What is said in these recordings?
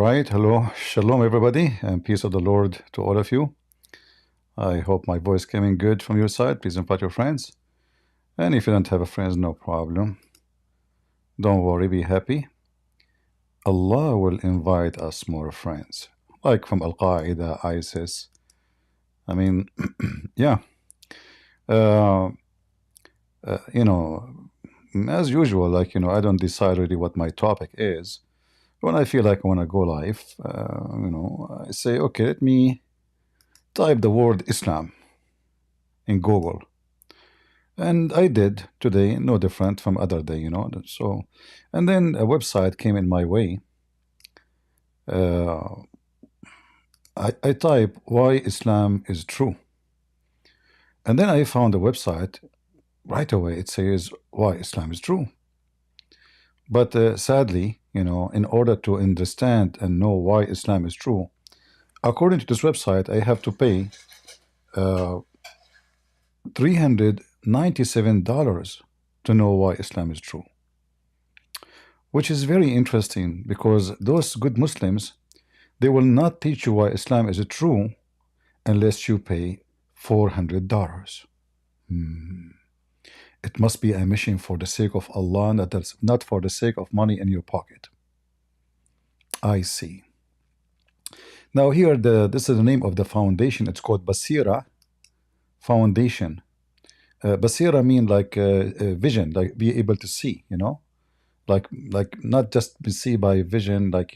right. Hello. Shalom, everybody, and peace of the Lord to all of you. I hope my voice came in good from your side. Please invite your friends. And if you don't have a friends, no problem. Don't worry, be happy. Allah will invite us more friends, like from Al Qaeda, ISIS. I mean, yeah. Uh, you know, as usual, like, I don't decide really what my topic is. When I feel like I want to go live, I say, okay, let me type the word Islam in Google. And I did today, no different from other day. So, and then a website came in my way. I type why Islam is true. And then I found a website right away. It says why Islam is true. But sadly, in order to understand and know why Islam is true, according to this website, I have to pay $397 to know why Islam is true. Which is very interesting because those good Muslims, they will not teach you why Islam is true unless you pay $400. It must be a mission for the sake of Allah, not for the sake of money in your pocket. I see. Now here, this is the name of the foundation. It's called Basira Foundation. Basira mean like vision, like be able to see, like not just be see by vision, like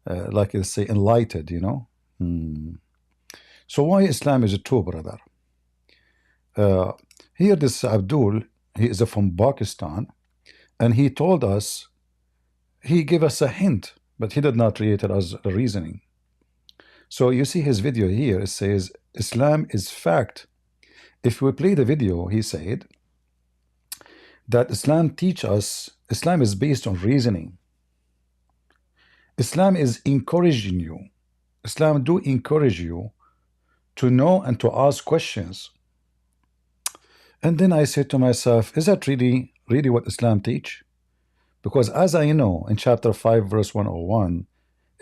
like they say enlightened, So why Islam is true, brother? Here this Abdul, he is from Pakistan, and he told us, he gave us a hint, but he did not reiterate us a reasoning. So you see his video here, it says Islam is fact. If we play the video, he said that Islam is based on reasoning. Islam is encouraging you. Islam do encourage you to know and to ask questions. And then I said to myself, is that really what Islam teach? Because as I know, in chapter 5, verse 101,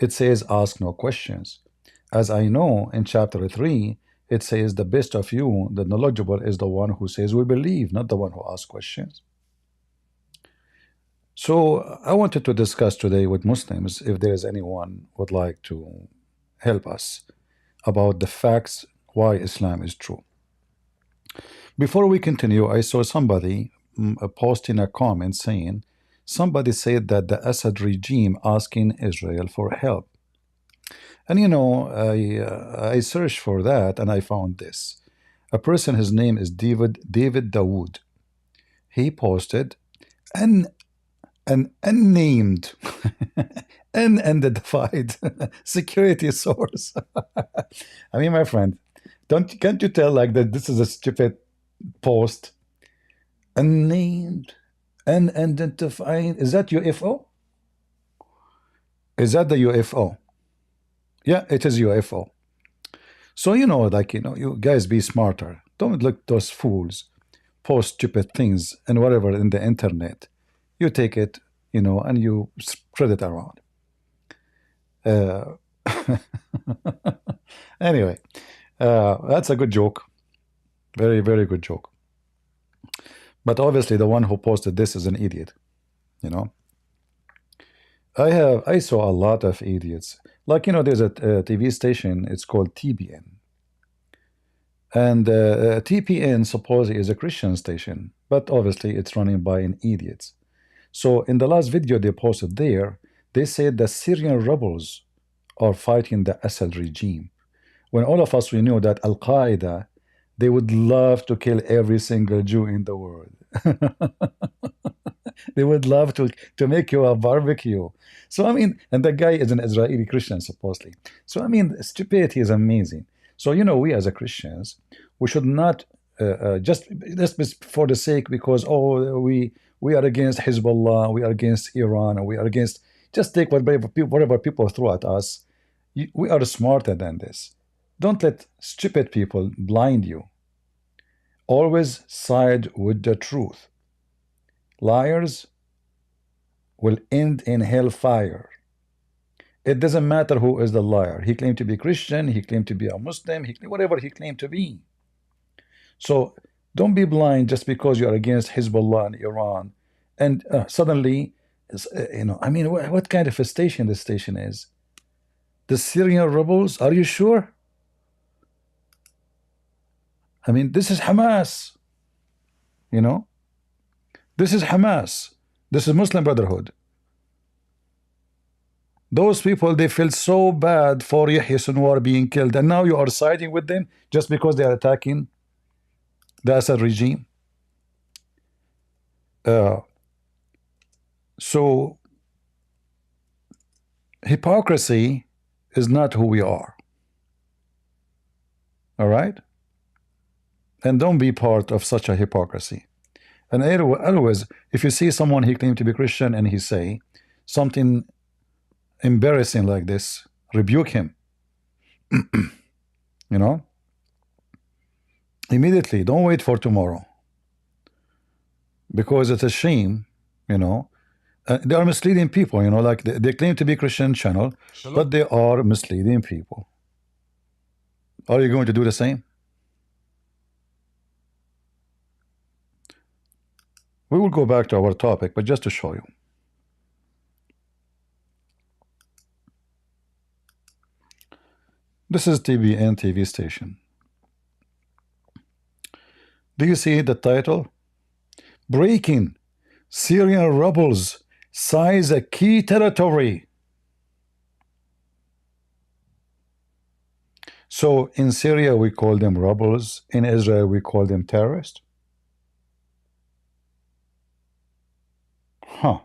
it says, ask no questions. As I know, in chapter 3, it says, the best of you, the knowledgeable, is the one who says we believe, not the one who asks questions. So I wanted to discuss today with Muslims, if there is anyone would like to help us about the facts why Islam is true. Before we continue, I saw somebody posting a comment saying, somebody said that the Assad regime asking Israel for help. And I searched for that and I found this. A person, his name is David Dawood. He posted an unnamed unidentified security source. I mean, my friend, can't you tell like that this is a stupid post? Unnamed, unidentified. Is that UFO? Is that the UFO? Yeah, it is UFO. So you guys be smarter. Don't look those fools post stupid things and whatever in the internet. You take it, and you spread it around. Anyway, that's a good joke. Very, very good joke. But obviously the one who posted this is an idiot, I saw a lot of idiots. Like, there's a TV station, it's called TBN. And TPN supposedly is a Christian station, but obviously it's running by an idiots. So in the last video they posted there, they said the Syrian rebels are fighting the Assad regime. When all of us, we knew that Al-Qaeda, they would love to kill every single Jew in the world. They would love to make you a barbecue. So, I mean, and the guy is an Israeli Christian, supposedly. So, I mean, stupidity is amazing. So, we as a Christians, we should not just for the sake, because, we are against Hezbollah, we are against Iran, we are against, just take whatever people throw at us. We are smarter than this. Don't let stupid people blind you. Always side with the truth. Liars will end in hellfire. It doesn't matter who is the liar. He claimed to be Christian, he claimed to be a Muslim, whatever he claimed to be. So don't be blind just because you are against Hezbollah and Iran, and suddenly, I mean, what kind of a station this station is? The Syrian rebels? Are you sure? I mean, this is Hamas. This is Hamas. This is Muslim Brotherhood. Those people, they felt so bad for Yahya Sinwar being killed, and now you are siding with them just because they are attacking the Assad regime. So hypocrisy is not who we are. All right? And don't be part of such a hypocrisy. And always, if you see someone he claimed to be Christian and he say something embarrassing like this, rebuke him. Immediately. Don't wait for tomorrow, because it's a shame. They are misleading people. Like they claim to be Christian channel, but they are misleading people. Are you going to do the same? We will go back to our topic, but just to show you. This is TBN TV station. Do you see the title? Breaking: Syrian rebels seize a key territory. So in Syria we call them rebels. In Israel we call them terrorists. Huh.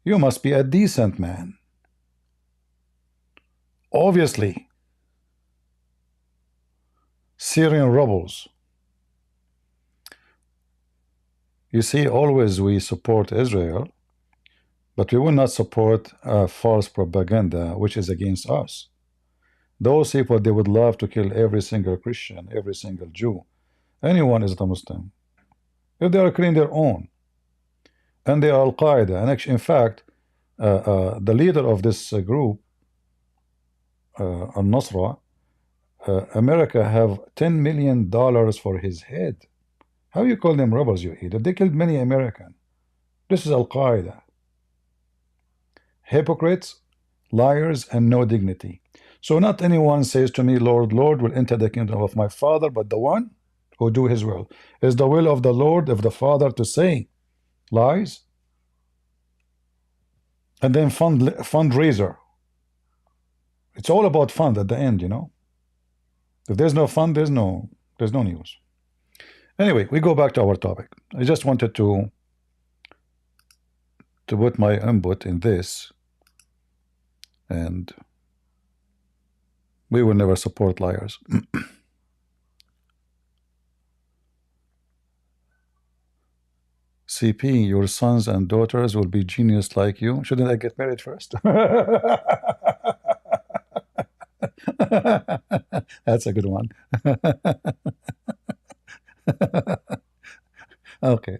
You must be a decent man. Obviously, Syrian rebels. You see, always we support Israel, but we will not support false propaganda which is against us. Those people, they would love to kill every single Christian, every single Jew. Anyone is a Muslim, if they are killing their own. And they are Al-Qaeda. And actually, in fact, the leader of this group, Al-Nusra, America have $10 million for his head. How you call them rebels, you idiot? They killed many Americans. This is Al-Qaeda. Hypocrites, liars, and no dignity. So not anyone says to me, Lord, Lord, will enter the kingdom of my Father, but the one who do his will. Is the will of the Lord, of the Father, to say lies? And then fundraiser. It's all about fund at the end, If there's no fund, there's no news. Anyway, we go back to our topic. I just wanted to put my input in this, and we will never support liars. CP, your sons and daughters will be genius like you. Shouldn't I get married first? That's a good one. Okay.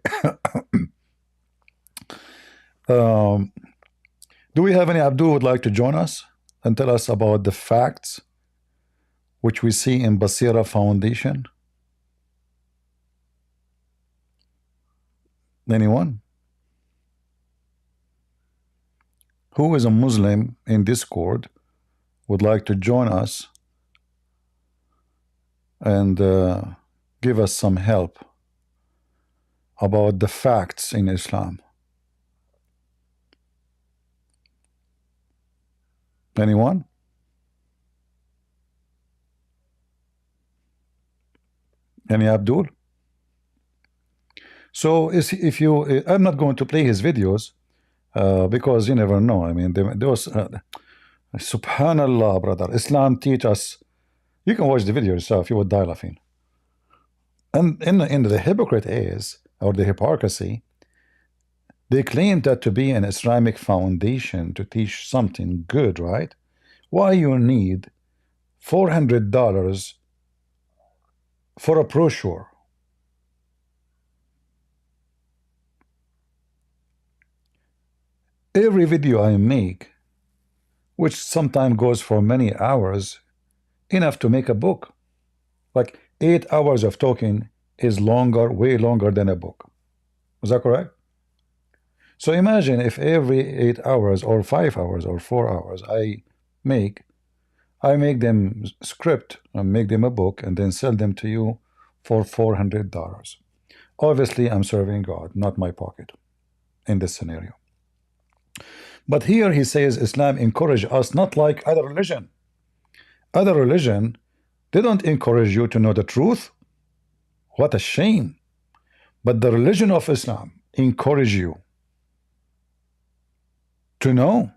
Do we have any Abdul would like to join us and tell us about the facts which we see in Basira Foundation? Anyone? Who is a Muslim in Discord would like to join us and give us some help about the facts in Islam? Anyone? Any Abdul? So if you, I'm not going to play his videos because you never know. I mean, those, subhanallah, brother, Islam teach us. You can watch the video yourself, you would die laughing. And in the hypocrite is, or the hypocrisy, they claim that to be an Islamic foundation to teach something good, right? Why you need $400 for a brochure? Every video I make, which sometimes goes for many hours, enough to make a book. Like 8 hours of talking is longer, way longer than a book. Is that correct? So imagine if every 8 hours or 5 hours or 4 hours I make them script and make them a book and then sell them to you for $400. Obviously, I'm serving God, not my pocket in this scenario. But here he says Islam encourage us not like other religion. Other religion, they don't encourage you to know the truth. What a shame. But the religion of Islam encourage you to know.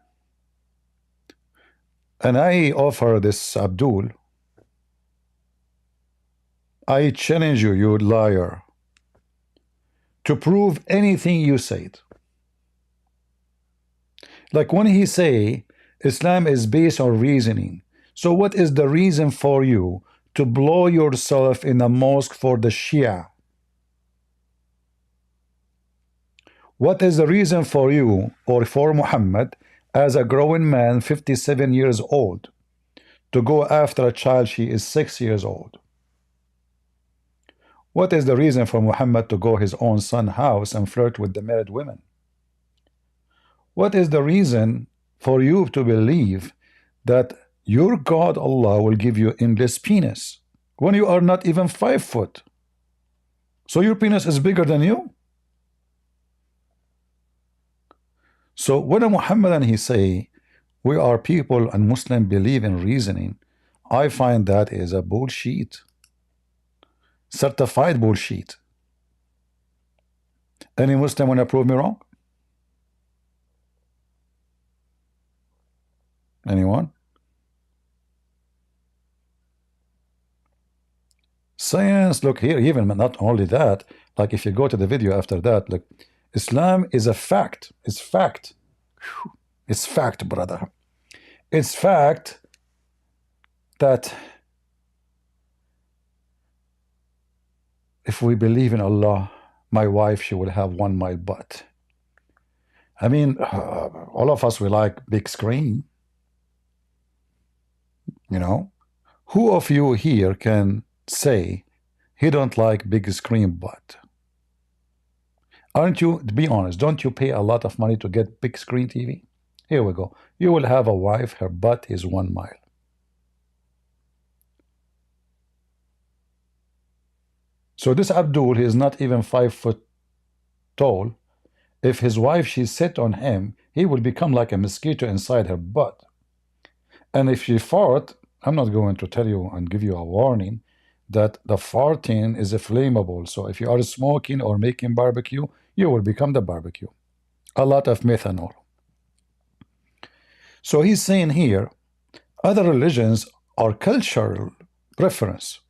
And I offer this Abdul, I challenge you, you liar, to prove anything you said. Like when he say Islam is based on reasoning, so what is the reason for you to blow yourself in a mosque for the Shia? What is the reason for you or for Muhammad as a growing man 57 years old to go after a child she is 6 years old? What is the reason for Muhammad to go his own son's house and flirt with the married women? What is the reason for you to believe that your God Allah will give you endless penis when you are not even 5 foot? So your penis is bigger than you? So when a Muhammadan he say we are people and Muslim believe in reasoning, I find that is a bullshit, certified bullshit. Any Muslim want to prove me wrong? Anyone? Science, look here, even not only that, like if you go to the video after that, look, Islam is a fact. It's fact. Whew. It's fact, brother. It's fact that if we believe in Allah, my wife, she will have 1 mile butt. I mean, all of us, we like big screen. You know, who of you here can say he don't like big screen butt? Aren't you, to be honest, don't you pay a lot of money to get big screen TV? Here we go. You will have a wife, her butt is 1 mile. So this Abdul, he is not even 5 foot tall. If his wife, she sit on him, he will become like a mosquito inside her butt. And if she fart, I'm not going to tell you and give you a warning that the farting is flammable. So if you are smoking or making barbecue, you will become the barbecue. A lot of methanol. So he's saying here, other religions are cultural preference.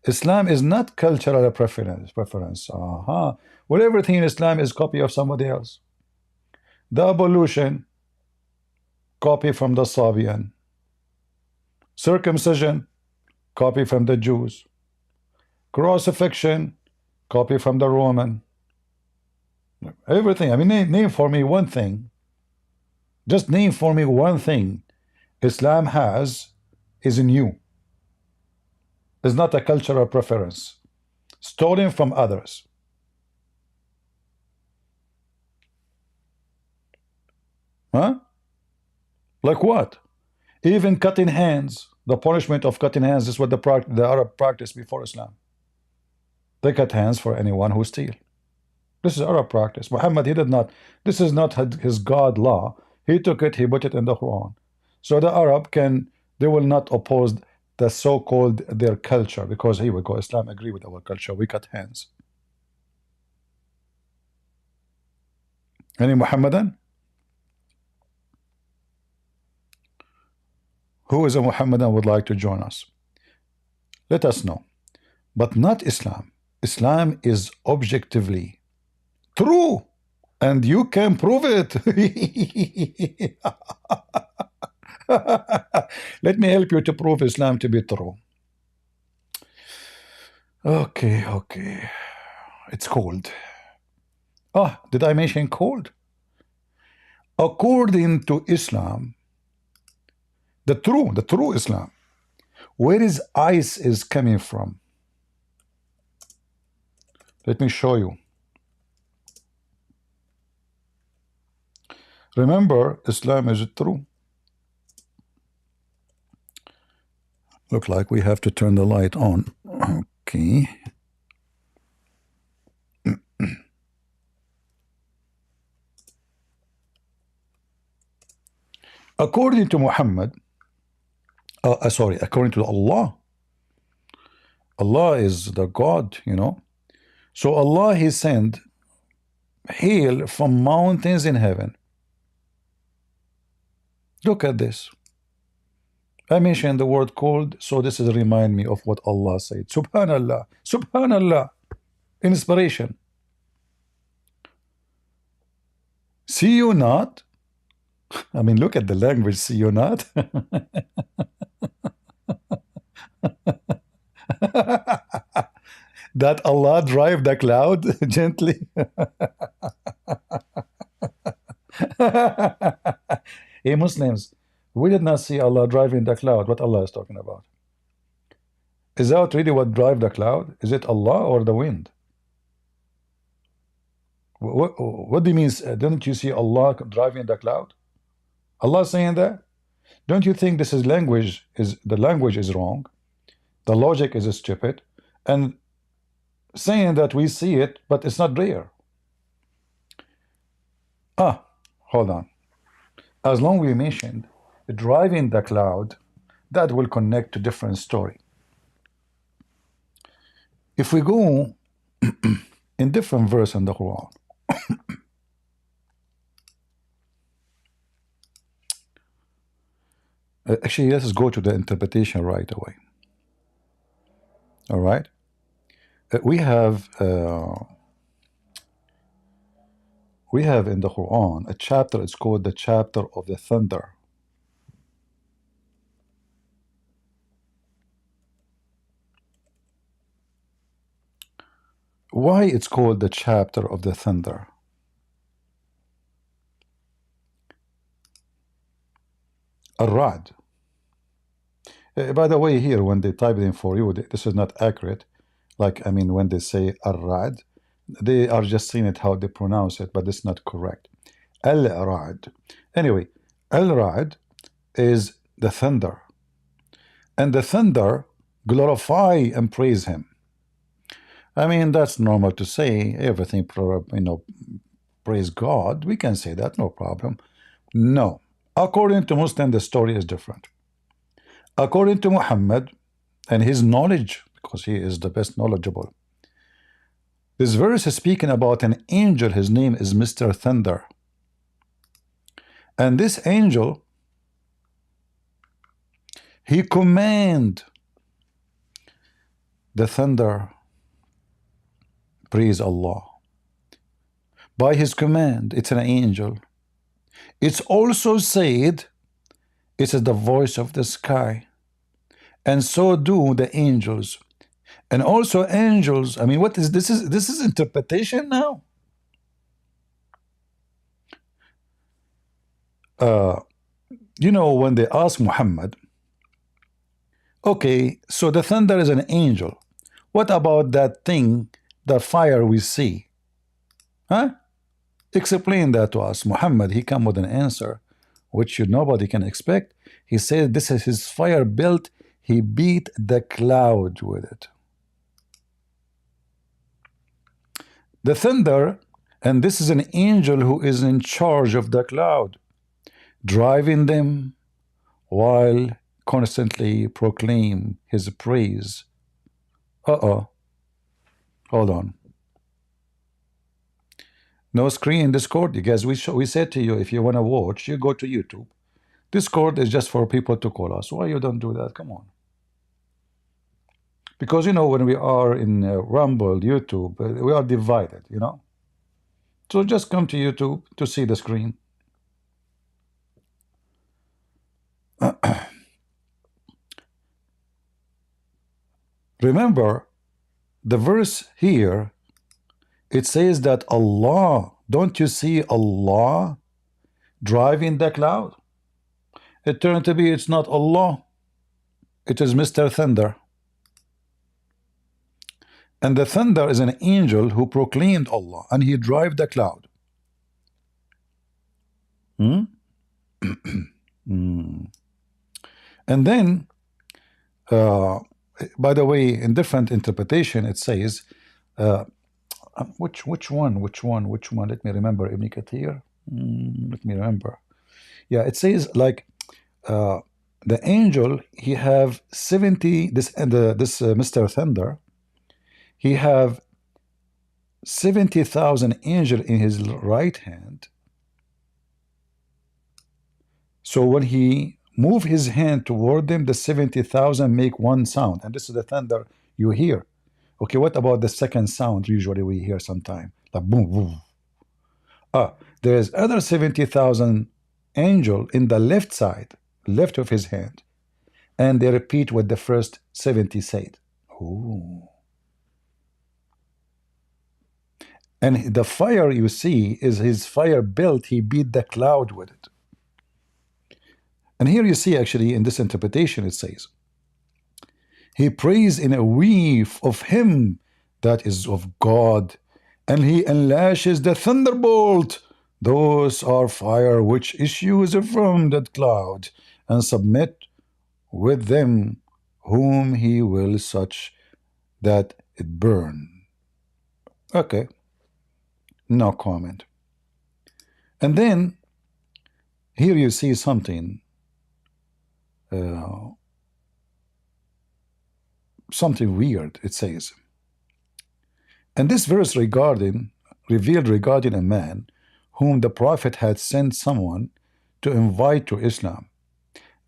Islam is not cultural preference. Well, everything in Islam is copy of somebody else. The ablution, copy from the Sabian. Circumcision, copy from the Jews. Crucifixion, copy from the Roman. Everything. I mean, name for me one thing. Just name for me one thing Islam has is new. It's not a cultural preference. Stolen from others. Huh? Like what? Even cutting hands. The punishment of cutting hands is what the Arab practiced before Islam. They cut hands for anyone who steals. This is Arab practice. Muhammad, he did not. This is not his God law. He took it, he put it in the Quran. So the Arab they will not oppose the so-called their culture, because here we go, Islam agree with our culture. We cut hands. Any Muhammadan? Who is a Muhammadan would like to join us? Let us know. But not Islam. Islam is objectively true, and you can prove it. Let me help you to prove Islam to be true. Okay. It's cold. Did I mention cold? According to Islam, the true Islam, where is ice is coming from? Let me show you. Remember, Islam is true. Look like we have to turn the light on. Okay. According to Muhammad, according to Allah, Allah is the God, you know. So Allah, He sent hail from mountains in heaven. Look at this. I mentioned the word cold, so this is remind me of what Allah said. Subhanallah, Subhanallah, inspiration. See you not? I mean, look at the language, see you not? That Allah drive the cloud gently. Hey Muslims, we did not see Allah driving the cloud. What Allah is talking about? Is that really what drive the cloud? Is it Allah or the wind? What do you mean? Don't you see Allah driving the cloud? Allah saying that? Don't you think this is language? The language is wrong? The logic is stupid, and saying that we see it, but it's not there. Hold on. As long we mentioned driving the cloud, that will connect to different story. If we go in different verse in the Quran, actually, let's go to the interpretation right away. All right. We have in the Quran a chapter. It's called the chapter of the thunder. Why it's called the chapter of the thunder? Ar-Ra'd. By the way, here when they type it in for you, this is not accurate. Like, I mean, when they say Ar-Ra'd, they are just saying it how they pronounce it, but it's not correct. Al-Ra'd. Anyway, Al-Ra'd is the thunder. And the thunder glorify and praise him. I mean, that's normal to say. Everything, praise God. We can say that, no problem. No. According to Muslim, the story is different. According to Muhammad and his knowledge, because he is the best knowledgeable, this verse is speaking about an angel. His name is Mr. Thunder. And this angel, he command the thunder, praise Allah. By his command, it's an angel. It's also said, it is the voice of the sky. And so do the angels. And also angels, I mean, what is this? This is interpretation now? You know, when they ask Muhammad, okay, so the thunder is an angel. What about that thing, the fire we see? Huh? Explain that to us. Muhammad, he come with an answer, which nobody can expect. He said this is his fire built. He beat the cloud with it. The thunder, and this is an angel who is in charge of the cloud, driving them while constantly proclaim his praise. Hold on. No screen in Discord. You guys, we said to you, if you want to watch, you go to YouTube. Discord is just for people to call us. Why you don't do that? Come on. Because, you know, when we are in Rumble, YouTube, we are divided, you know. So just come to YouTube to see the screen. Remember, the verse here, it says that Allah, don't you see Allah driving the cloud. It turned to be it's not Allah, it is Mr. Thunder. And the thunder is an angel who proclaimed Allah, and he drive the cloud. Hmm? And then, by the way, in different interpretation, it says, which one? Let me remember. Ibn Kathir. Let me remember. Yeah, it says like the angel he have 70. This and this Mr. Thunder, he have 70,000 angels in his right hand. So when he move his hand toward them, the 70,000 make one sound, and this is the thunder you hear. Okay, what about the second sound? Usually we hear sometime like boom, boom. There is other 70,000 angel in the left side, left of his hand, and they repeat what the first 70 said. Ooh. And the fire you see is his fire belt. He beat the cloud with it. And here you see actually in this interpretation it says, he prays in a weave of him that is of God, and he unlashes the thunderbolt. Those are fire which issues from that cloud, and submit with them whom he will such that it burn. Okay, no comment. And then here you see something something weird. It says, and this verse revealed regarding a man whom the prophet had sent someone to invite to Islam,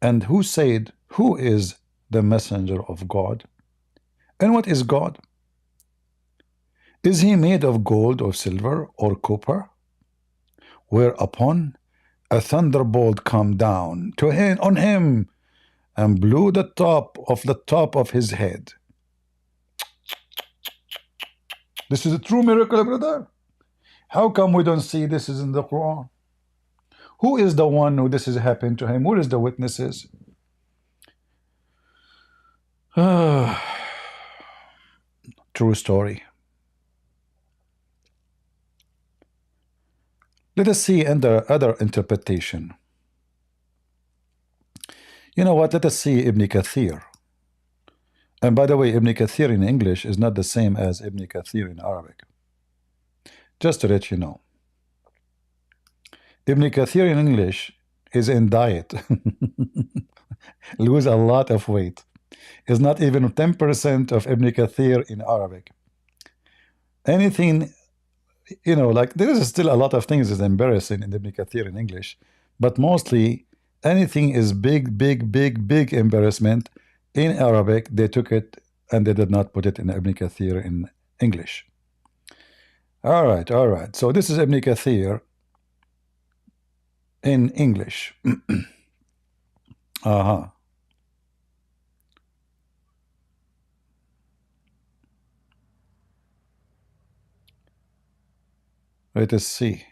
and who said, who is the messenger of God, and what is God? Is he made of gold or silver or copper? Whereupon a thunderbolt come down to him on him, and blew the top of his head. This is a true miracle, brother. How come we don't see this is in the Quran? Who is the one who this has happened to him? Where is the witnesses? True story. Let us see under other interpretation. You know what? Let us see Ibn Kathir. And by the way, Ibn Kathir in English is not the same as Ibn Kathir in Arabic. Just to let you know. Ibn Kathir in English is in diet. Lose a lot of weight. Is not even 10% of Ibn Kathir in Arabic. Anything, you know, like there is still a lot of things is embarrassing in Ibn Kathir in English, but mostly anything is big embarrassment in Arabic. They took it and they did not put it in Ibn Kathir in English. All right. So this is Ibn Kathir in English. Let us see.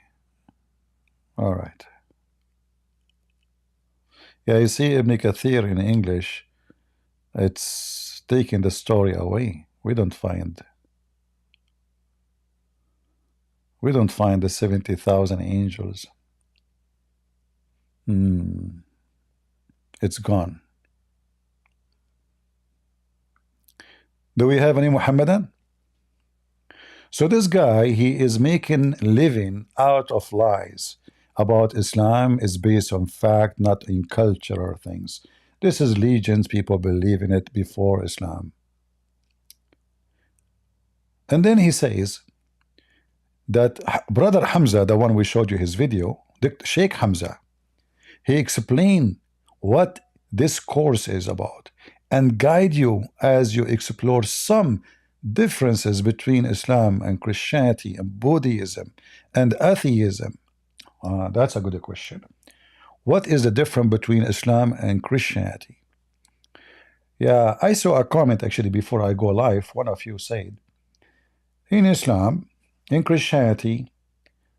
All right. Yeah, you see Ibn Kathir in English, it's taking the story away. We don't find the 70,000 angels. It's gone. Do we have any Muhammadan? So this guy, he is making living out of lies about Islam is based on fact, not in culture or things. This is legends. People believe in it before Islam. And then he says that Brother Hamza, the one we showed you his video, the Sheikh Hamza, he explained what this course is about and guide you as you explore some differences between Islam and Christianity and Buddhism and atheism. That's a good question. What is the difference between Islam and Christianity? Yeah, I saw a comment actually before I go live. One of you said, in Islam, in Christianity,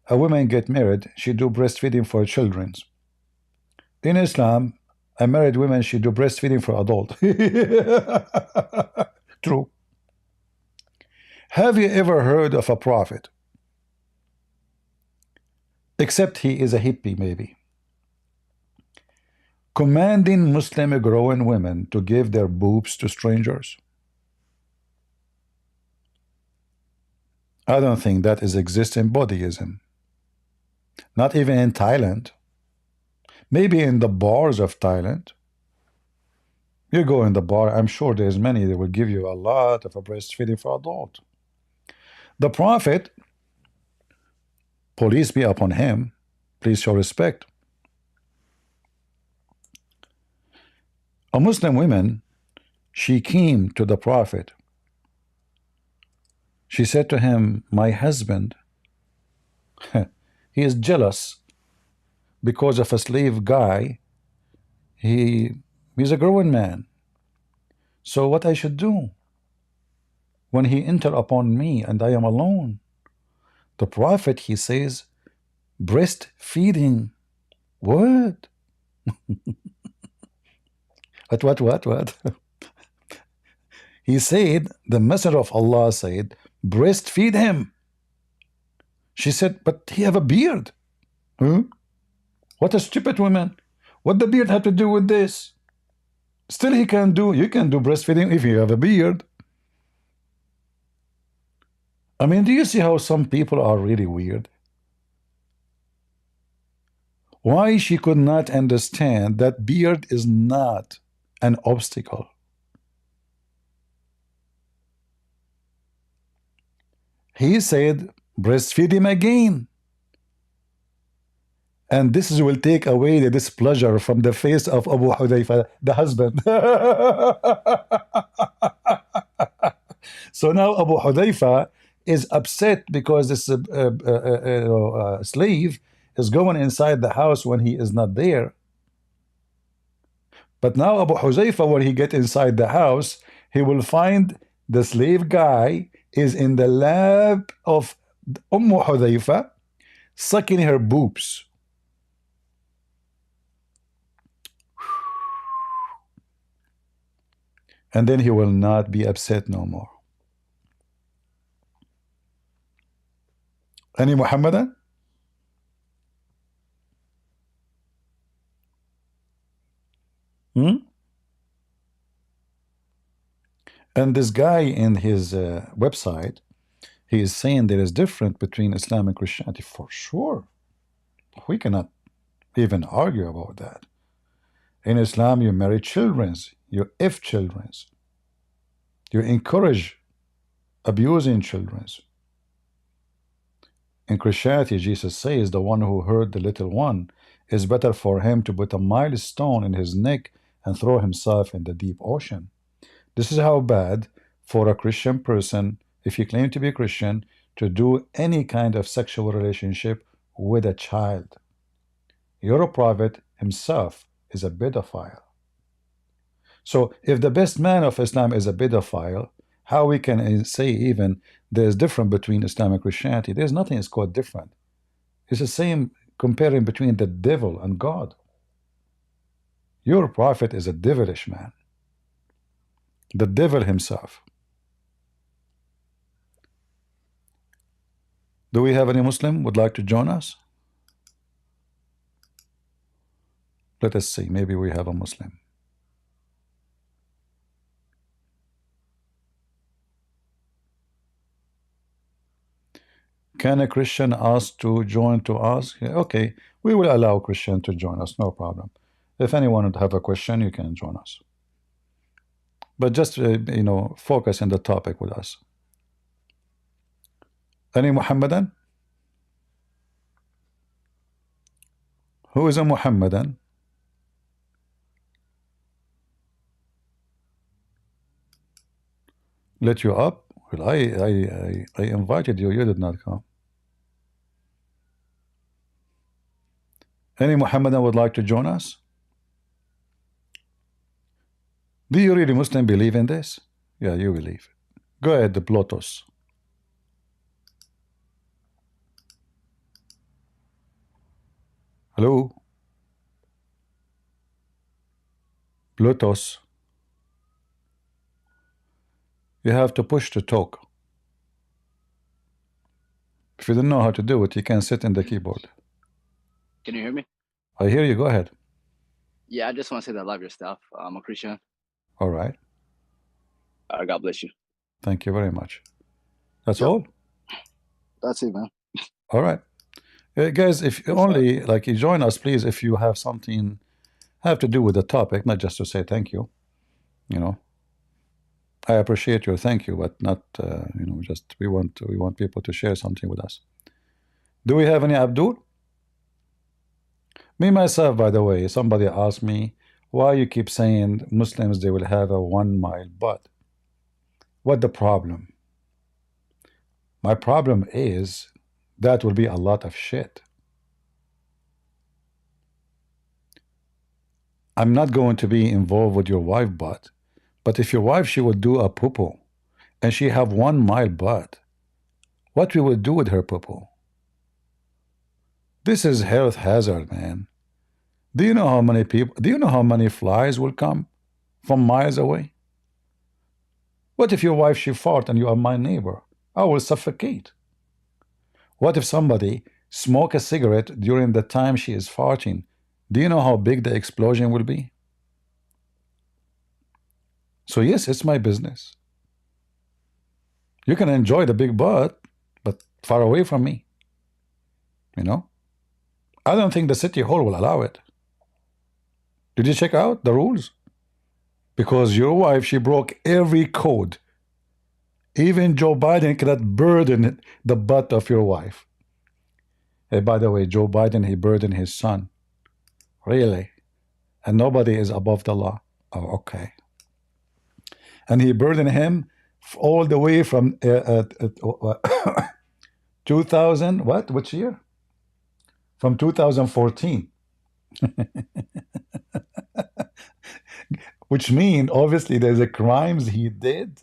a woman get married, she do breastfeeding for children. In Islam, a married woman, she do breastfeeding for adult. True. Have you ever heard of a prophet, except he is a hippie maybe, commanding Muslim growing women to give their boobs to strangers? I don't think that is exist in Buddhism. Not even in Thailand. Maybe in the bars of Thailand. You go in the bar, I'm sure there's many that will give you a lot of a breastfeeding for adult. The Prophet, police be upon him, please show respect. A Muslim woman, she came to the Prophet. She said to him, my husband, he is jealous because of a slave guy. He's a grown man. So what I should do when he enter upon me and I am alone? The Prophet, he says, breastfeeding. What? What? He said, the Messenger of Allah said, breastfeed him. She said, but he have a beard. Huh? What a stupid woman. What the beard have to do with this? Still you can do breastfeeding if you have a beard. I mean, do you see how some people are really weird? Why she could not understand that beard is not an obstacle. He said, breastfeed him again. And this will take away the displeasure from the face of Abu Hudayfa, the husband. So now Abu Hudayfa is upset because this slave is going inside the house when he is not there. But now Abu Hudayfa, when he get inside the house, he will find the slave guy is in the lap of Hudayfa, sucking her boobs. And then he will not be upset no more. Any Muhammadan? And this guy in his website, he is saying there is difference between Islam and Christianity. For sure. We cannot even argue about that. In Islam, you marry children, you if children, you encourage abusing children. In Christianity, Jesus says the one who hurt the little one is better for him to put a milestone in his neck and throw himself in the deep ocean. This is how bad for a Christian person, if you claim to be a Christian, to do any kind of sexual relationship with a child. Your prophet himself is a pedophile. So if the best man of Islam is a pedophile, how we can say even there's difference between Islam and Christianity? There's nothing is called different. It's the same comparing between the devil and God. Your prophet is a devilish man. The devil himself. Do we have any Muslim would like to join us? Let us see. Maybe we have a Muslim. Can a Christian ask to join to us? Yeah, okay, we will allow Christian to join us, no problem. If anyone would have a question, you can join us. But just, focus on the topic with us. Any Muhammadan? Who is a Muhammadan? Let you up? Well, I invited you. You did not come. Any Muhammadan would like to join us? Do you really Muslim believe in this? Yeah, you believe. Go ahead, the Plotos. Hello? Bluetooth. You have to push to talk. If you don't know how to do it, you can sit in the keyboard. Can you hear me? I hear you. Go ahead. Yeah, I just want to say that I love your stuff. I'm a Christian. All right. God bless you. Thank you very much. That's Yep. all? That's it, man. All right. Guys, if Yes, only like you join us, please, if you have something have to do with the topic, not just to say thank you. You know, I appreciate your thank you, but not you know, just we want people to share something with us. Do we have any Abdul? Me myself, by the way, somebody asked me why you keep saying Muslims they will have a 1 mile butt. What the problem? My problem is that will be a lot of shit. I'm not going to be involved with your wife butt, but if your wife she would do a poo-poo and she have 1 mile butt, what we will do with her poo-poo? This is health hazard, man. Do you know how many people? Do you know how many flies will come from miles away? What if your wife she fart and you are my neighbor? I will suffocate. What if somebody smoke a cigarette during the time she is farting? Do you know how big the explosion will be? So yes, it's my business. You can enjoy the big butt, but far away from me. You know? I don't think the city hall will allow it. Did you check out the rules? Because your wife, she broke every code. Even Joe Biden cannot burden the butt of your wife. Hey, by the way, Joe Biden, he burdened his son. Really? And nobody is above the law. Oh, okay. And he burdened him all the way from 2000, what? Which year? From 2014. Which means, obviously, there's a crimes he did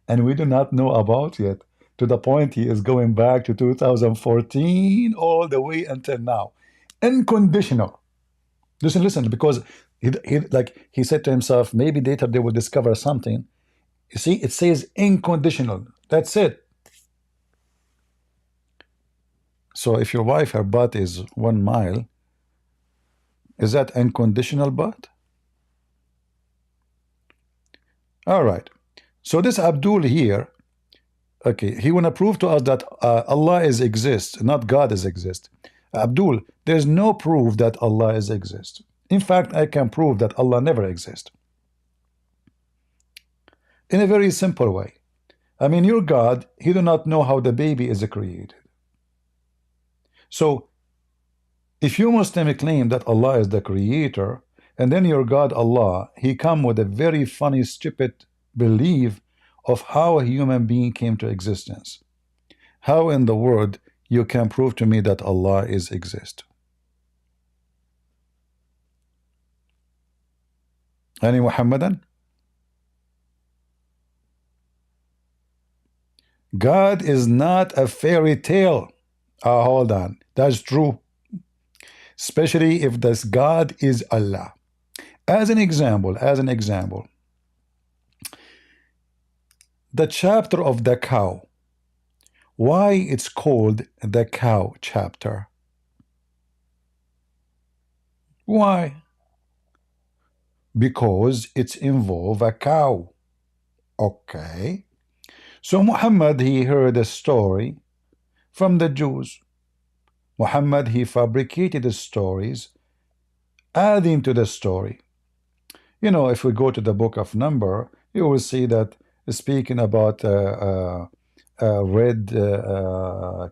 and we do not know about yet, to the point he is going back to 2014 all the way until now. Unconditional. Listen, because he said to himself, maybe later they will discover something. You see, it says unconditional. That's it. So if your wife, her butt is 1 mile, is that unconditional butt? All right. So this Abdul here, okay, he want to prove to us that Allah is exist, not God is exist. Abdul, there's no proof that Allah is exist. In fact, I can prove that Allah never exist. In a very simple way. I mean, your God, he do not know how the baby is created. So, if you Muslim claim that Allah is the creator, and then your God Allah, he come with a very funny, stupid belief of how a human being came to existence. How in the world you can prove to me that Allah is exist? Any Muhammadan? God is not a fairy tale. Hold on. That's true. Especially if this God is Allah. As an example, the chapter of the cow. Why it's called the cow chapter? Why? Because it's involve a cow. Okay. So Muhammad, he heard a story from the Jews. Muhammad, he fabricated the stories, adding to the story. You know, if we go to the book of Number, you will see that speaking about a red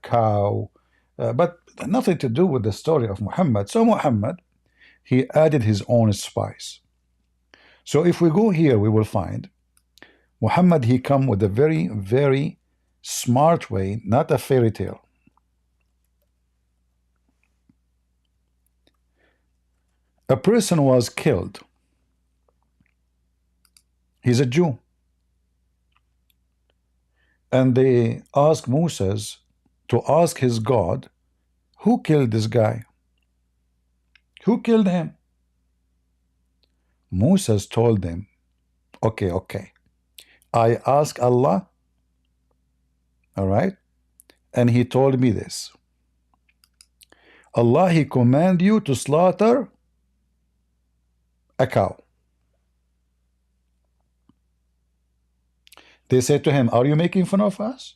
cow, but nothing to do with the story of Muhammad. So Muhammad, he added his own spice. So if we go here, we will find Muhammad, he come with a very, very smart way, not a fairy tale. A person was killed. He's a Jew. And they asked Moses to ask his God, who killed this guy? Who killed him? Moses told them, okay, I asked Allah, all right, and he told me this. Allah, he command you to slaughter a cow. They said to him, are you making fun of us?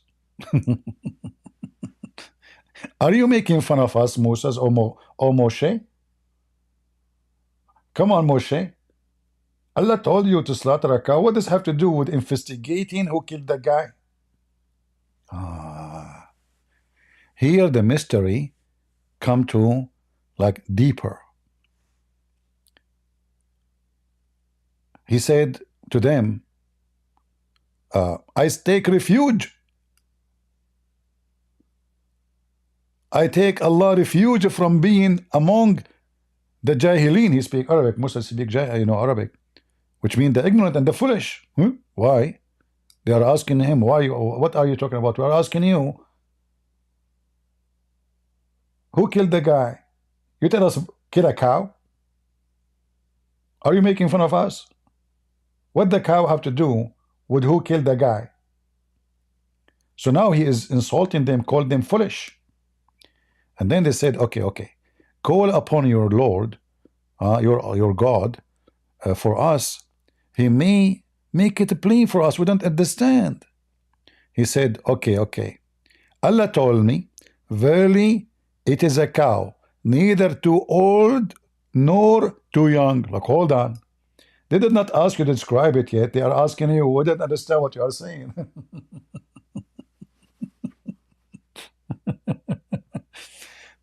Are you making fun of us, Moses or Moshe? Come on, Moshe. Allah told you to slaughter a cow. What does it have to do with investigating who killed the guy? Here the mystery come to like deeper. He said to them, I take refuge. I take Allah refuge from being among the Jahilin. He speak Arabic. Muslims speak Arabic, which means the ignorant and the foolish. Why? They are asking him, why? What are you talking about? We are asking you, who killed the guy? You tell us kill a cow? Are you making fun of us? What the cow have to do with who killed the guy? So now he is insulting them, called them foolish. And then they said, okay, call upon your Lord, your God, for us. He may make it plain for us. We don't understand. He said, okay. Allah told me, verily it is a cow, neither too old nor too young. Like, hold on. They did not ask you to describe it yet. They are asking you, we don't understand what you are saying.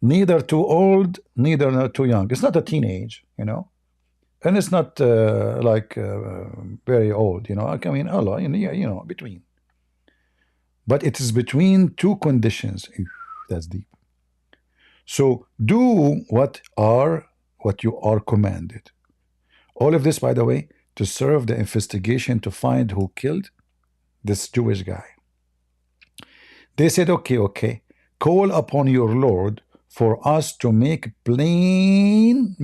Neither too old, neither too young. It's not a teenage, and it's not very old, I mean, Allah, between. But it is between two conditions. That's deep. So do what you are commanded. All of this, by the way, to serve the investigation to find who killed this Jewish guy. They said, okay, call upon your Lord for us to make it plain.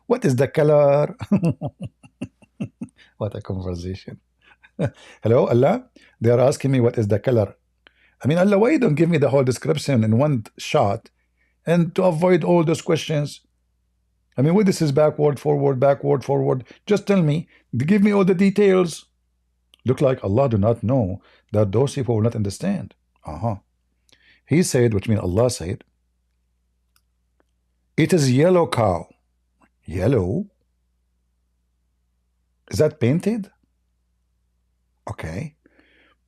What is the color? What a conversation. Hello, Allah? They are asking me what is the color. I mean, Allah, why you don't give me the whole description in one shot and to avoid all those questions? I mean, what this is backward, forward. Just tell me, give me all the details. Look like Allah do not know that those people will not understand. He said, which means Allah said, it is yellow cow. Yellow? Is that painted? Okay.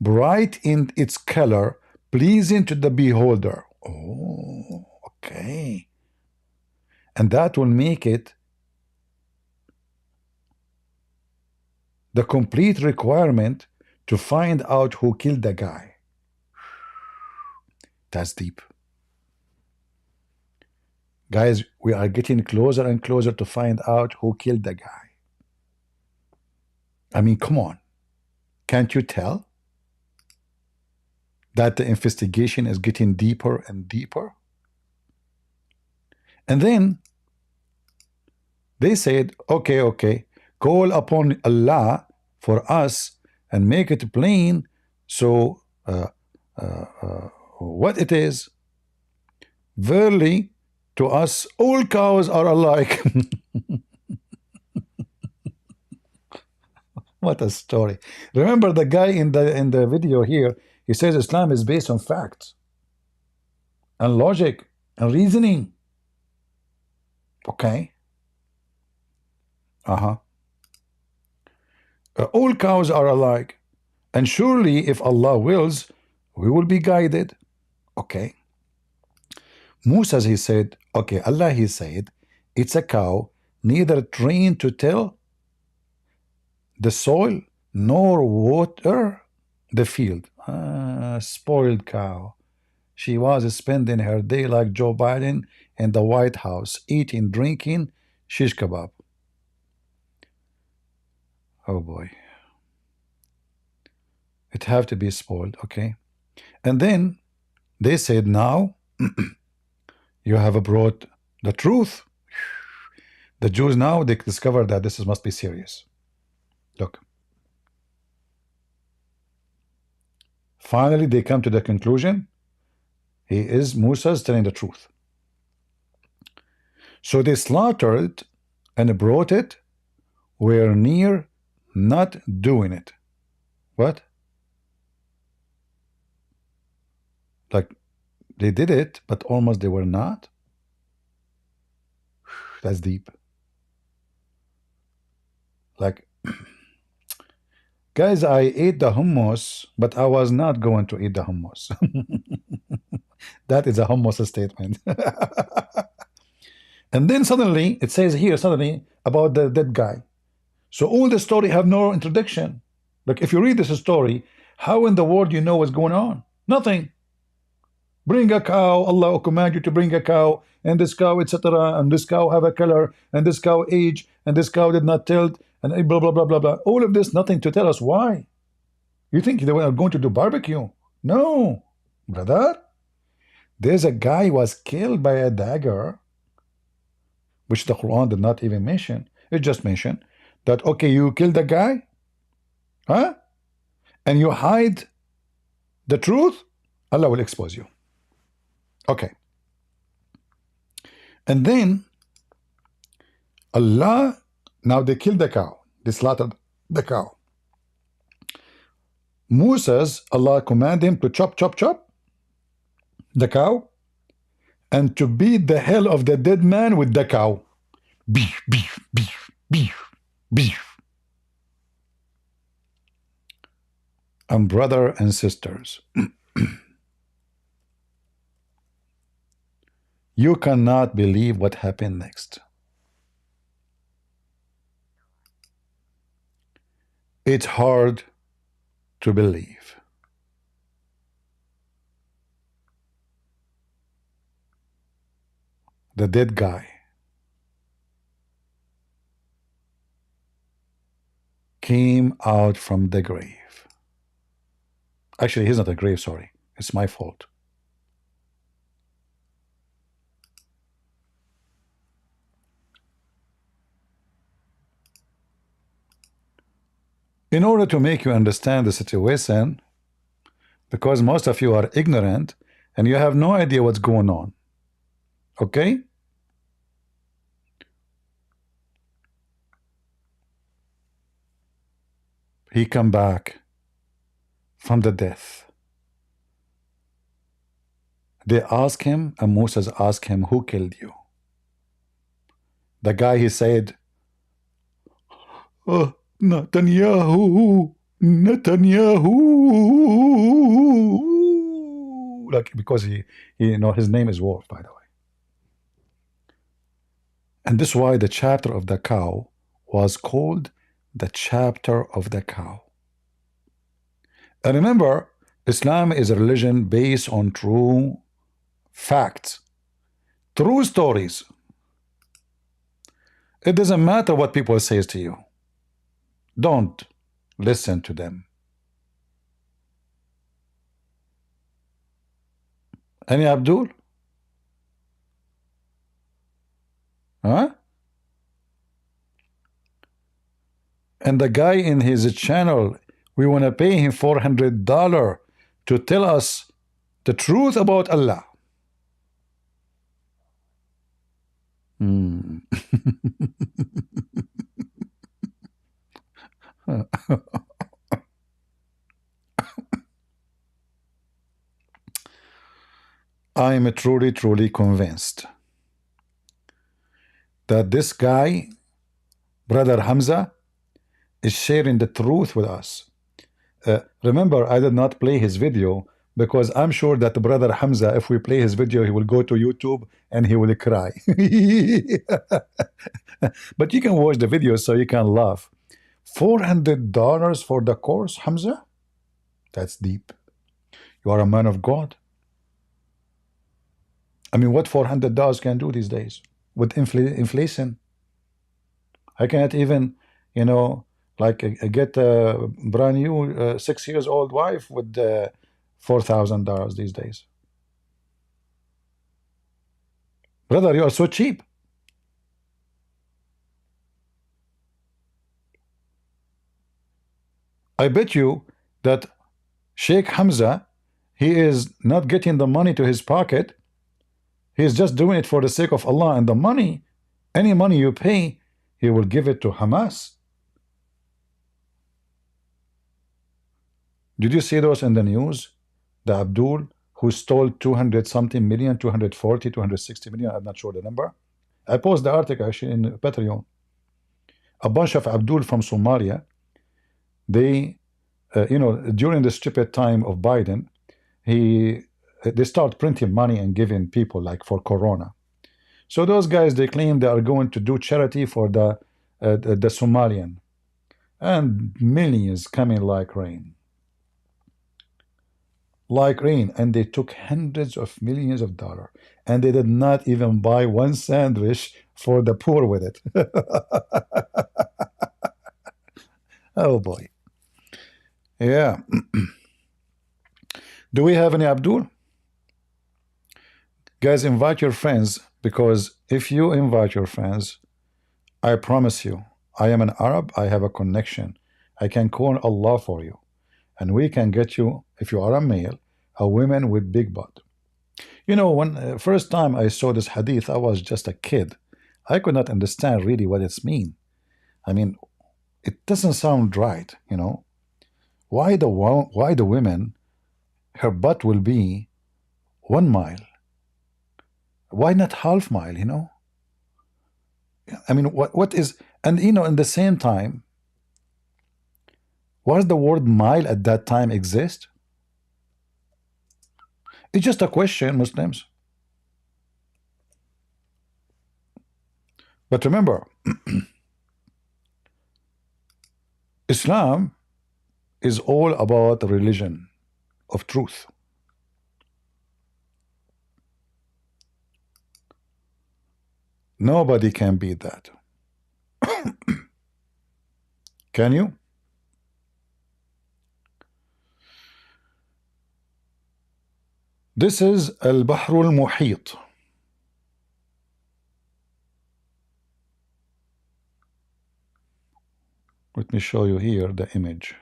Bright in its color, pleasing to the beholder. Oh, okay. And that will make it the complete requirement to find out who killed the guy. That's deep. Guys, we are getting closer and closer to find out who killed the guy. I mean, come on. Can't you tell that the investigation is getting deeper and deeper? And then they said, okay, call upon Allah for us and make it plain. So what it is, verily to us all cows are alike. What a story. Remember the guy in the video here, he says Islam is based on facts and logic and reasoning. Okay. All cows are alike, and surely if Allah wills, we will be guided. Okay. Musa, he said, okay, Allah, he said, it's a cow, neither trained to till the soil nor water the field. Spoiled cow. She was spending her day like Joe Biden in the White House, eating, drinking shish kebab. Oh boy. It have to be spoiled, okay? And then they said, now you have brought the truth. The Jews now, they discover that this must be serious. Look. Finally, they come to the conclusion, Musa's telling the truth. So they slaughtered and brought it, were near not doing it. What? Like, they did it, but almost they were not? That's deep. Like, guys, I ate the hummus, but I was not going to eat the hummus. That is a hummus statement. And then suddenly, it says here, suddenly, about the dead guy. So all the story have no introduction. Like, if you read this story, how in the world you know what's going on? Nothing. Bring a cow, Allah will command you to bring a cow, and this cow, etc., and this cow have a color, and this cow age, and this cow did not tilt, and blah, blah, blah, blah, blah. All of this, nothing to tell us why. You think they were going to do barbecue? No, brother. There's a guy who was killed by a dagger, which the Quran did not even mention. It just mentioned that, okay, you killed a guy, huh? And you hide the truth, Allah will expose you. Okay. And then Allah, now they killed the cow. They slaughtered the cow. Moses, Allah commanded him to chop the cow and to beat the hell of the dead man with the cow. Beef, beef, beef, beef, beef. And brother and sisters, you cannot believe what happened next. It's hard to believe. The dead guy came out from the grave. Actually, he's not a grave, sorry. It's my fault. In order to make you understand the situation, because most of you are ignorant and you have no idea what's going on, okay? He come back from the death. They ask him, and Moses asked him, who killed you? The guy, he said, oh, Netanyahu, like, because he you know his name is Wolf, by the way. And this is why the chapter of the cow was called the chapter of the cow. And remember, Islam is a religion based on true facts, true stories. It doesn't matter what people say to you. Don't listen to them. Any Abdul? Huh? And the guy in his channel, we want to pay him $400 to tell us the truth about Allah. I am truly convinced that this guy, Brother Hamza, is sharing the truth with us. Remember, I did not play his video because I'm sure that Brother Hamza, if we play his video, he will go to YouTube and he will cry. But you can watch the video so you can laugh. $400 for the course, Hamza? That's deep. You are a man of God. I mean, what $400 can do these days with inflation? I cannot even, you know, like get a brand new 6 years old wife with $4,000 these days. Brother, you are so cheap. I bet you that Sheikh Hamza, he is not getting the money to his pocket. He is just doing it for the sake of Allah. And the money, any money you pay, he will give it to Hamas. Did you see those in the news? The Abdul who stole 200 something million, 240, 260 million, I'm not sure the number. I posted the article actually in Patreon. A bunch of Abdul from Somalia, they, during the stupid time of Biden, they start printing money and giving people like for Corona. So those guys, they claim they are going to do charity for the Somalian, and millions coming like rain. Like rain, and they took hundreds of millions of dollars, and they did not even buy one sandwich for the poor with it. Oh boy. Yeah. Do we have any Abdul? Guys, invite your friends, because if you invite your friends, I promise you, I am an Arab, I have a connection. I can call Allah for you. And we can get you, if you are a male, a woman with big butt. You know, when first time I saw this hadith, I was just a kid. I could not understand really what it's mean. I mean, it doesn't sound right, you know. Why the women, her butt will be 1 mile? Why not half mile, you know? I mean, what is, and you know, in the same time, was the word mile at that time exist? It's just a question, Muslims. But remember, Islam is all about the religion of truth. Nobody can beat that. Can you? This is Al-Bahr al-Muhit. Let me show you here the image.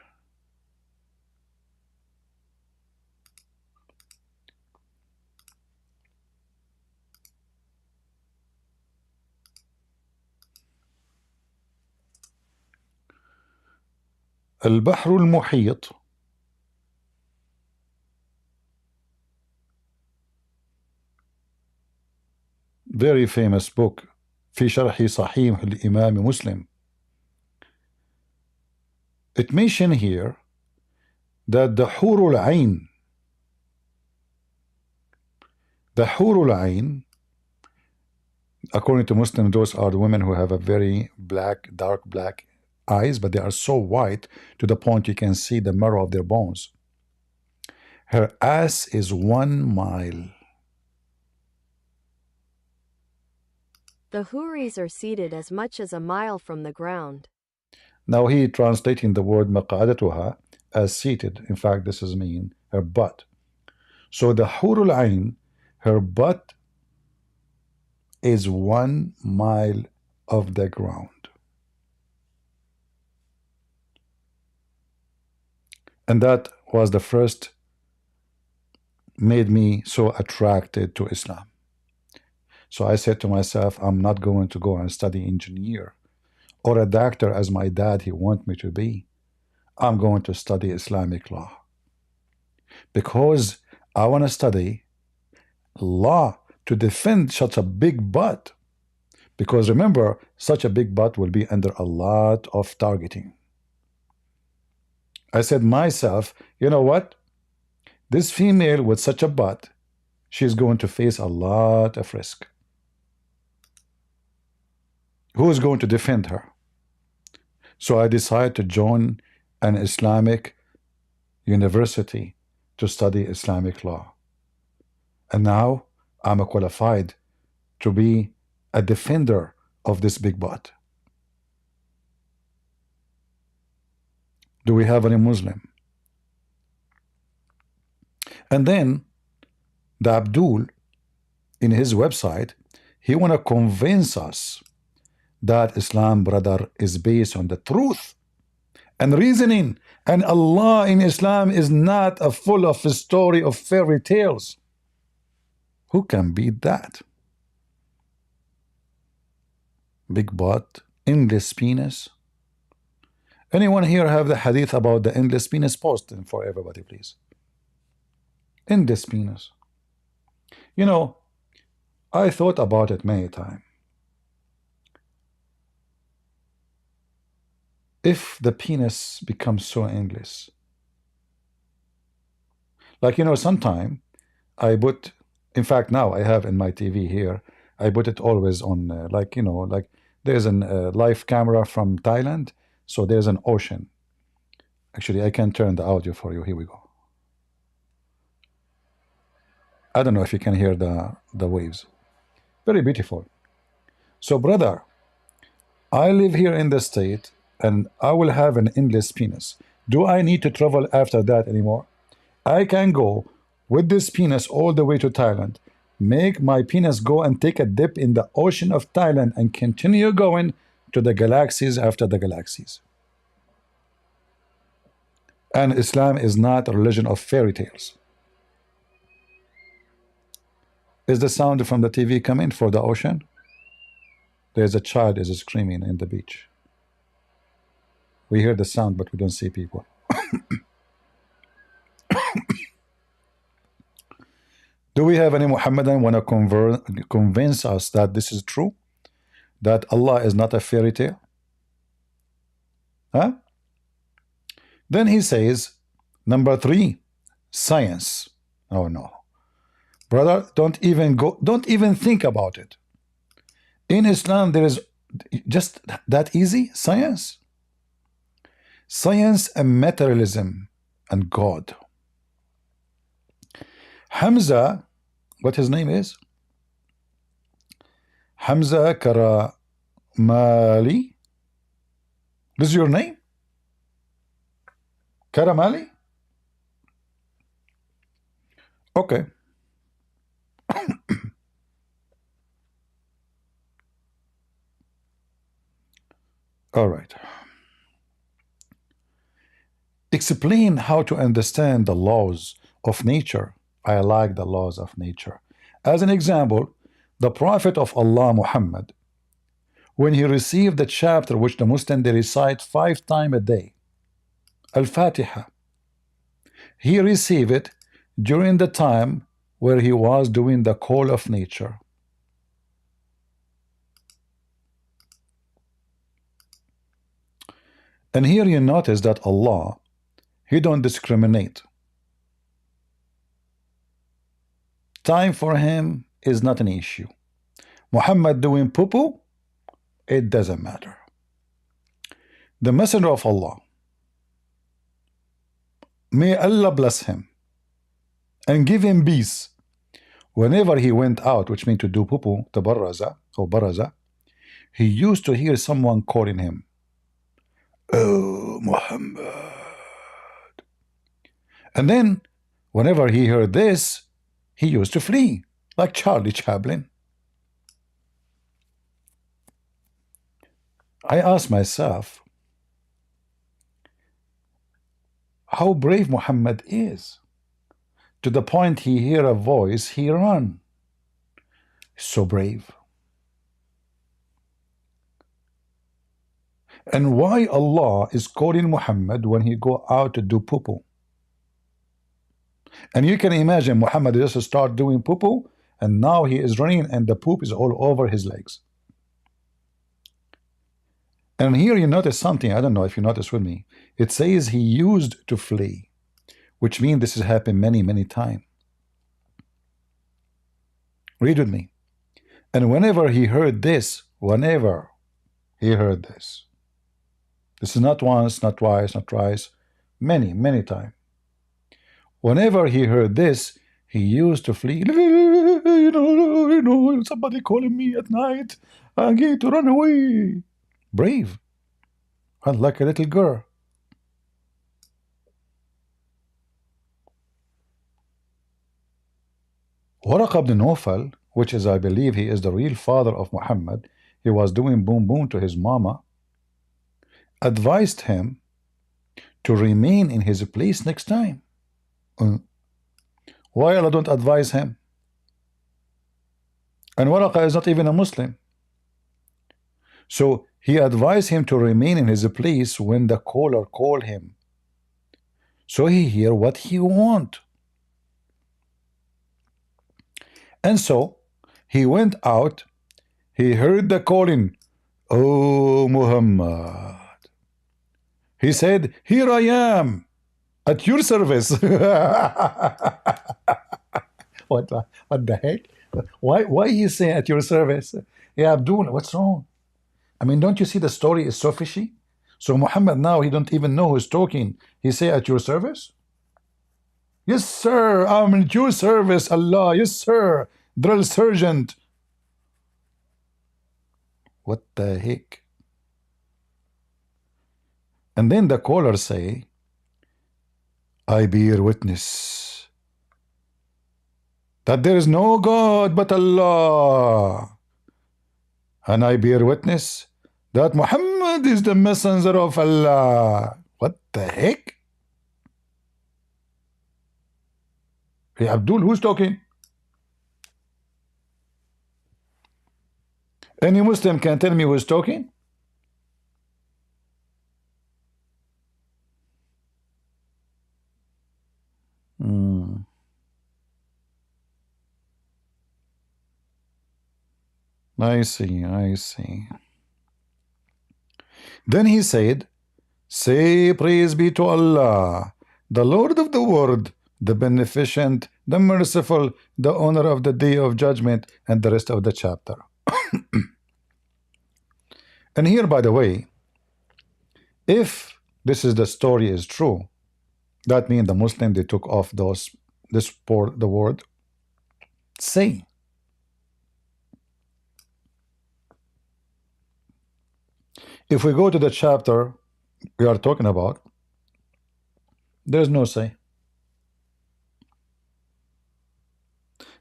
Al-Bahr al-Muhit very famous book في شرح صحيح الإمام مسلم. It mentions here that the Hurul Ain, according to Muslims, those are the women who have a very dark black eyes, but they are so white to the point you can see the marrow of their bones. Her ass is 1 mile. The Houris are seated as much as a mile from the ground. Now he translating the word maq'adatuha as seated. In fact, this is mean her butt. So the Hurul Ain, her butt is 1 mile of the ground. And that was the first made me so attracted to Islam. So I said to myself, I'm not going to go and study engineer or a doctor as my dad he want me to be. I'm going to study Islamic law, because I want to study law to defend such a big butt. Because remember, such a big butt will be under a lot of targeting. I said myself, you know what? This female with such a butt, she's going to face a lot of risk. Who is going to defend her? So I decided to join an Islamic university to study Islamic law. And now I'm qualified to be a defender of this big butt. Do we have any Muslim? And then the Abdul, in his website, he want to convince us that Islam, brother, is based on the truth and reasoning. And Allah in Islam is not a full of a story of fairy tales. Who can beat that? Big butt, endless penis. Anyone here have the hadith about the endless penis? Post them for everybody, please. Endless penis. You know, I thought about it many times. If the penis becomes so endless, like, you know, sometime I put, in fact, now I have in my TV here, I put it always on, like, you know, like there's an live camera from Thailand, so there's an ocean. Actually, I can turn the audio for you. Here we go. I don't know if you can hear the waves. Very beautiful. So, brother, I live here in the state, and I will have an endless penis. Do I need to travel after that anymore? I can go with this penis all the way to Thailand, make my penis go and take a dip in the ocean of Thailand, and continue going to the galaxies after the galaxies. And Islam is not a religion of fairy tales. Is the sound from the TV coming for the ocean? There's a child is screaming in the beach. We hear the sound, but we don't see people. Do we have any Muhammadan want to convince us that this is true? That Allah is not a fairy tale? Huh? Then he says, number 3, science. Oh no. Brother, don't even think about it. In Islam, there is just that easy, science. Science and materialism and God. Hamza, what his name is? Hamza Karamali. This is your name? Karamali? Okay. All right. Explain how to understand the laws of nature. I like the laws of nature. As an example, the Prophet of Allah Muhammad, when he received the chapter which the Muslim they recite 5 times a day, Al-Fatiha, he received it during the time where he was doing the call of nature. And here you notice that Allah, He don't discriminate. Time for him is not an issue. Muhammad doing poo-poo, it doesn't matter. The Messenger of Allah, may Allah bless him and give him peace, whenever he went out, which means to do poo-poo, tabarraza or baraza, he used to hear someone calling him, "Oh, Muhammad." And then, whenever he heard this, he used to flee, like Charlie Chaplin. I asked myself, how brave Muhammad is. To the point he hear a voice, he run. So brave. And why Allah is calling Muhammad when he go out to do poo-poo? And you can imagine Muhammad just start doing poo-poo, and now he is running and the poop is all over his legs. And here you notice something, I don't know if you notice with me. It says he used to flee, which means this has happened many, many times. Read with me. And whenever he heard this, this is not once, not twice, not thrice, many, many times. Whenever he heard this, he used to flee. You know, somebody calling me at night. I get to run away. Brave, like a little girl. Waraq ibn Nawfal, which is, I believe, he is the real father of Muhammad, he was doing boom boom to his mama, advised him to remain in his place next time. Why Allah don't advise him? And Waraqa is not even a Muslim. So he advised him to remain in his place when the caller called him. So he hear what he want. And so he went out. He heard the calling, "Oh Muhammad." He said, "Here I am at your service." What the heck? Why he say at your service? Yeah, Abdul, what's wrong? I mean, don't you see the story is so fishy? So Muhammad now, he don't even know who's talking. He say at your service? Yes, sir, I'm at your service, Allah. Yes, sir, drill sergeant. What the heck? And then the caller say, "I bear witness that there is no God but Allah, and I bear witness that Muhammad is the messenger of Allah." What the heck? Hey Abdul, who's talking? Any Muslim can tell me who's talking? I see. Then he said, "Say praise be to Allah, the Lord of the world, the beneficent, the merciful, the owner of the day of judgment," and the rest of the chapter. And here, by the way, if this is the story is true, that means the Muslim, they took off the word say. If we go to the chapter we are talking about, there's no say.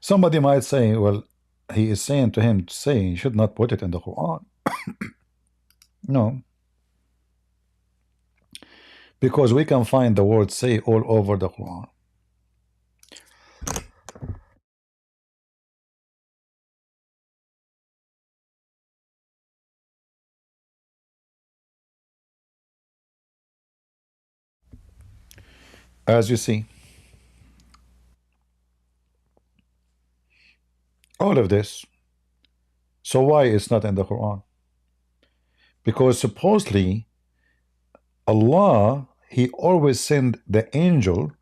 Somebody might say, well, he is saying to him to say, he should not put it in the Quran. No. Because we can find the word say all over the Quran. As you see, all of this. So why it's not in the Quran? Because supposedly Allah, he always send the angel.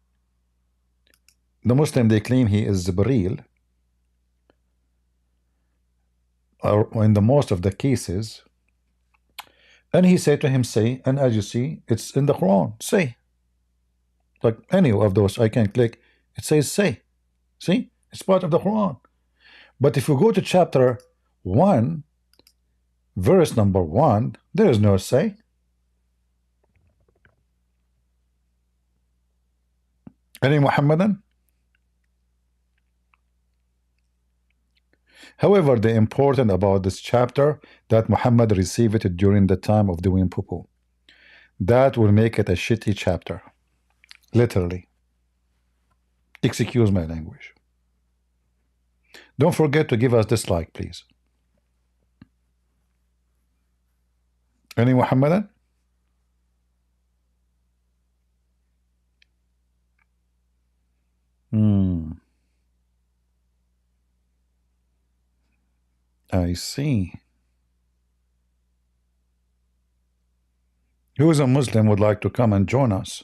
The Muslim, they claim he is Jibreel, or in the most of the cases, and he said to him say, and as you see, it's in the Quran, say. Like any of those I can click, it says say. See, it's part of the Quran. But if you go to chapter 1, verse number 1, there is no say. Any Muhammadan? However, the important about this chapter that Muhammad received it during the time of the wind poo-poo. That will make it a shitty chapter. Literally. Excuse my language. Don't forget to give us dislike, please. Any Muhammadan? I see. Who is a Muslim would like to come and join us?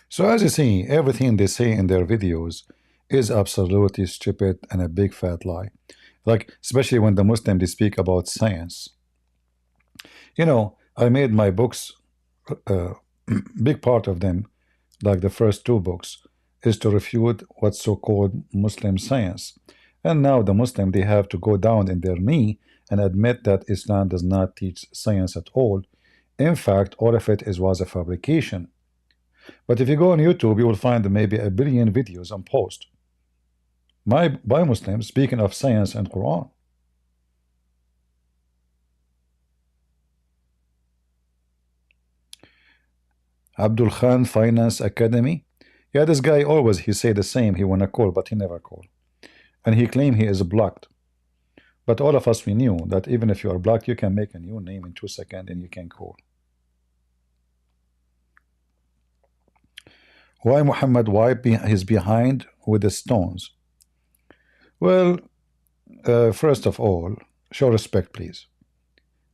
So as you see, everything they say in their videos is absolutely stupid and a big fat lie. Like, especially when the Muslim, they speak about science. You know, I made my books, big part of them, like the first 2 books, is to refute what's so-called Muslim science. And now the Muslim, they have to go down in their knee and admit that Islam does not teach science at all. In fact, all of it was a fabrication. But if you go on YouTube, you will find maybe 1 billion videos on post by Muslims speaking of science and Quran. Abdul Khan Finance Academy. Yeah, this guy always, he say the same, he wanna call, but he never call. And he claim he is blocked. But all of us, we knew that even if you are blocked, you can make a new name in 2 seconds and you can call. Why Muhammad wiped his behind with the stones? Well, first of all, show respect, please.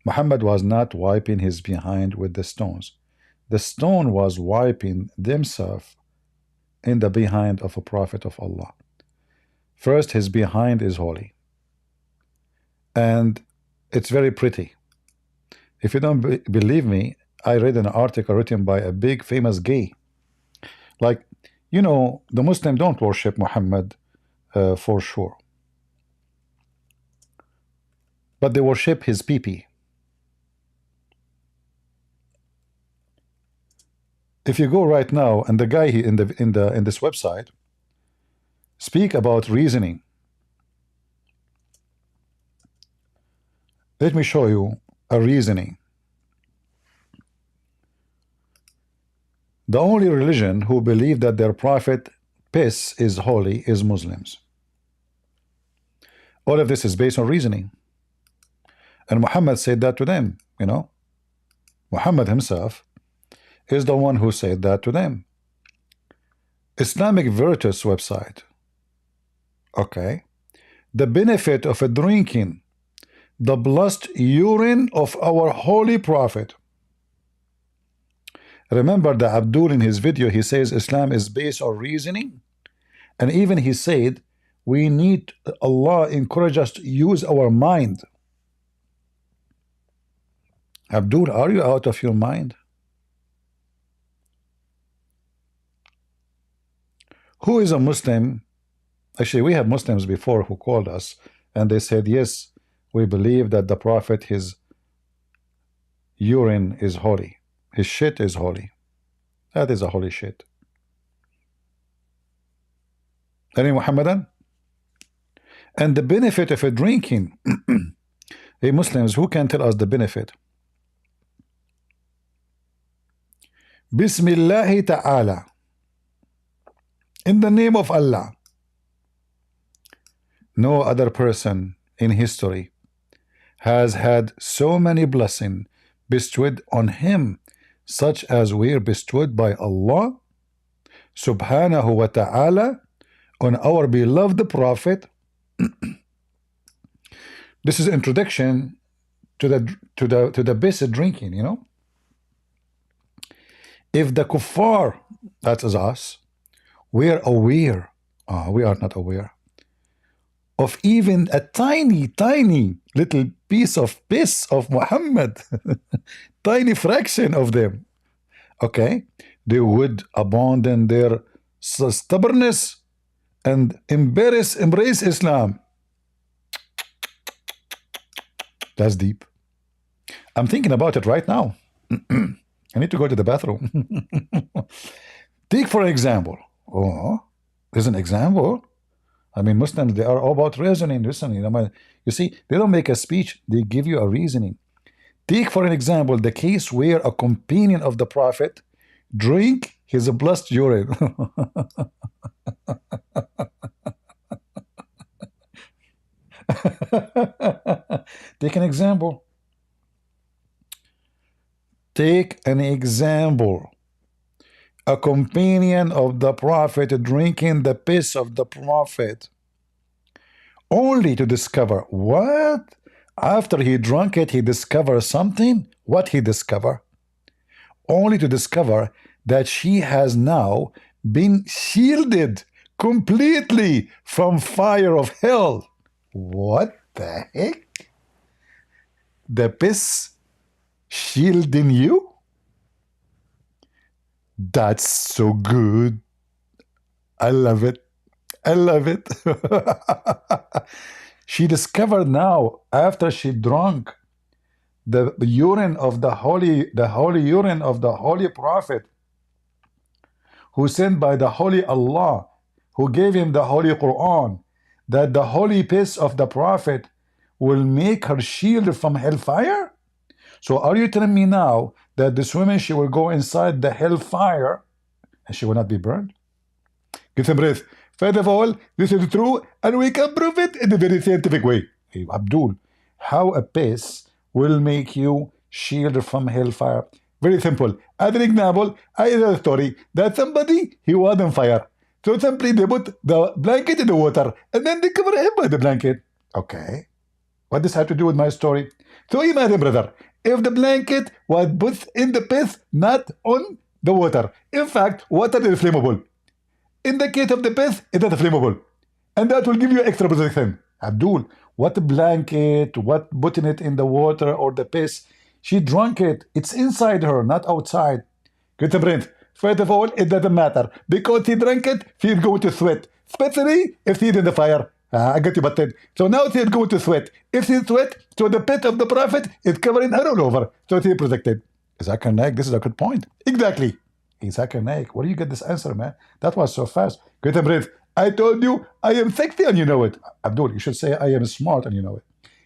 Muhammad was not wiping his behind with the stones. The stone was wiping themselves in the behind of a prophet of Allah. First, his behind is holy. And it's very pretty. If you don't believe me, I read an article written by a big famous gay. Like, you know, the Muslims don't worship Muhammad for sure. But they worship his pee-pee. If you go right now, and the guy in this website speak about reasoning. Let me show you a reasoning. The only religion who believe that their prophet piss is holy is Muslims. All of this is based on reasoning. And Muhammad said that to them, you know. Muhammad himself is the one who said that to them. Islamic Virtus website. Okay. The benefit of drinking the blessed urine of our holy prophet. Remember that Abdul in his video, he says Islam is based on reasoning. And even he said, we need, Allah encourage us to use our mind. Abdul, are you out of your mind? Who is a Muslim? Actually, we have Muslims before who called us and they said, yes, we believe that the prophet, his urine is holy. His shit is holy. That is a holy shit. Any Muhammadan? And the benefit of drinking. Hey Muslims, who can tell us the benefit? Bismillah ta'ala. In the name of Allah. No other person in history has had so many blessings bestowed on him, such as were bestowed by Allah subhanahu wa ta'ala on our beloved prophet. This is introduction to the basic drinking, you know. If the kuffar, that is us, we are aware, we are not aware of even a tiny little piece of piss of Muhammad, tiny fraction of them, okay, they would abandon their stubbornness and embrace Islam. That's deep. I'm thinking about it right now. I need to go to the bathroom. Take for example. Oh, there's an example. I mean, Muslims, they are all about reasoning. Listening. You see, they don't make a speech. They give you a reasoning. Take for an example the case where a companion of the prophet drink his blessed urine. Take an example. Take an example. A companion of the prophet drinking the piss of the prophet, only to discover what? After he drank it, he discovered something. What he discovered? Only to discover that she has now been shielded completely from fire of hell. What the heck? The piss shielding you? That's so good. I love it. I love it. She discovered now, after she drank the urine of the holy urine of the holy prophet, who sent by the holy Allah, who gave him the holy Quran, that the holy piss of the prophet will make her shield from hellfire. So are you telling me now that this woman, she will go inside the hellfire and she will not be burned? Get some breath. First of all, this is true, and we can prove it in a very scientific way. Hey, Abdul, how a piss will make you shield from hellfire? Very simple. As an example, I heard a story that somebody, he was on fire. So simply they put the blanket in the water, and then they cover him by the blanket. Okay. What does this have to do with my story? So imagine, brother, if the blanket was put in the piss, not on the water. In fact, water is flammable. In the case of the piss, it is flammable. And that will give you extra protection. Abdul, what blanket, what putting it in the water or the piss? She drank it. It's inside her, not outside. Get the brain. First of all, it doesn't matter. Because he drank it, she's going to sweat. Especially if she's in the fire. I got you butted. So now she's going to sweat. If she sweat, so the pit of the prophet is covering her all over. So she's protected. Zakir Naik, this is a good point. Exactly. Hey, Zakir Naik, where do you get this answer, man? That was so fast. Get a breath. I told you I am sexy and you know it. Abdul, you should say I am smart and you know it.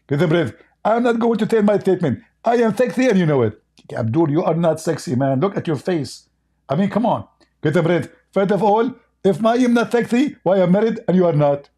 Get a breath. I'm not going to tell my statement. I am sexy and you know it. Abdul, you are not sexy, man. Look at your face. I mean, come on. Get a breath. First of all, if I am not sexy, why I'm married and you are not?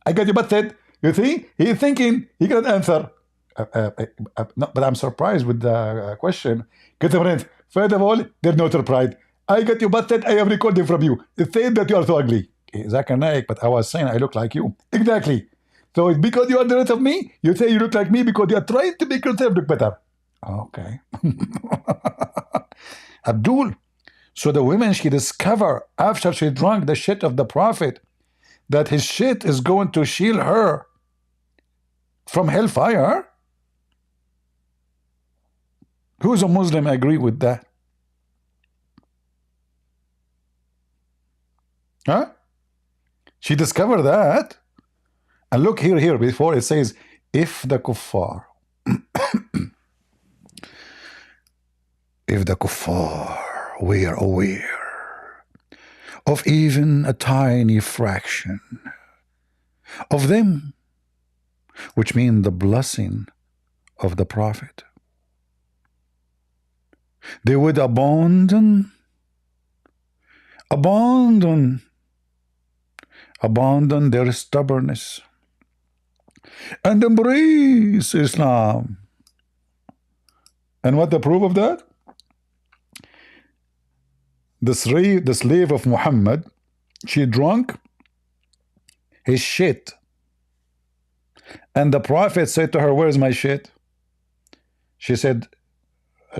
I got you busted. You see? He's thinking he cannot answer. No, but I'm surprised with the question. Get a breath. First of all, there's no surprise. I got you busted. I have recorded from you. It's saying that you are so ugly. Zakir Naik, but I was saying I look like you. Exactly. So it's because you are the rest of me, you say you look like me because you are trying to make yourself look better. Okay. Abdul, so the woman, she discovered after she drank the shit of the prophet that his shit is going to shield her from hellfire. Who's a Muslim agree with that? Huh? She discovered that. And look here, before it says, if the kuffar, if the kuffar were aware of even a tiny fraction of them, which mean the blessing of the prophet, they would abandon their stubbornness and embrace Islam. And what the proof of that? The slave of Muhammad, she drank his shit. And the prophet said to her, where's my shit? She said,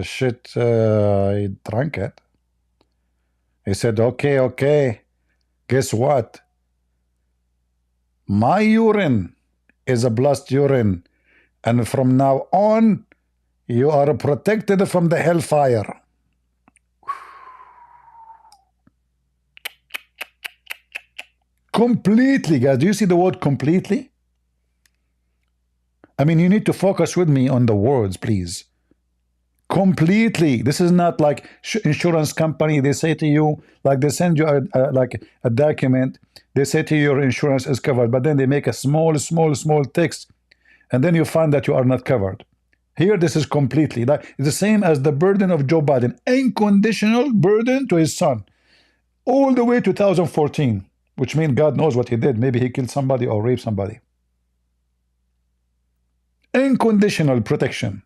shit, I drank it. He said, okay. Guess what? My urine is a blessed urine. And from now on, you are protected from the hellfire. Completely, guys. Do you see the word completely? I mean, you need to focus with me on the words, please. Completely. This is not like insurance company. They say to you, like they send you like a document. They say to you your insurance is covered, but then they make a small text, and then you find that you are not covered. Here, this is completely. Like, it's the same as the burden of Joe Biden, unconditional burden to his son, all the way to 2014, which means God knows what he did. Maybe he killed somebody or raped somebody. Unconditional protection,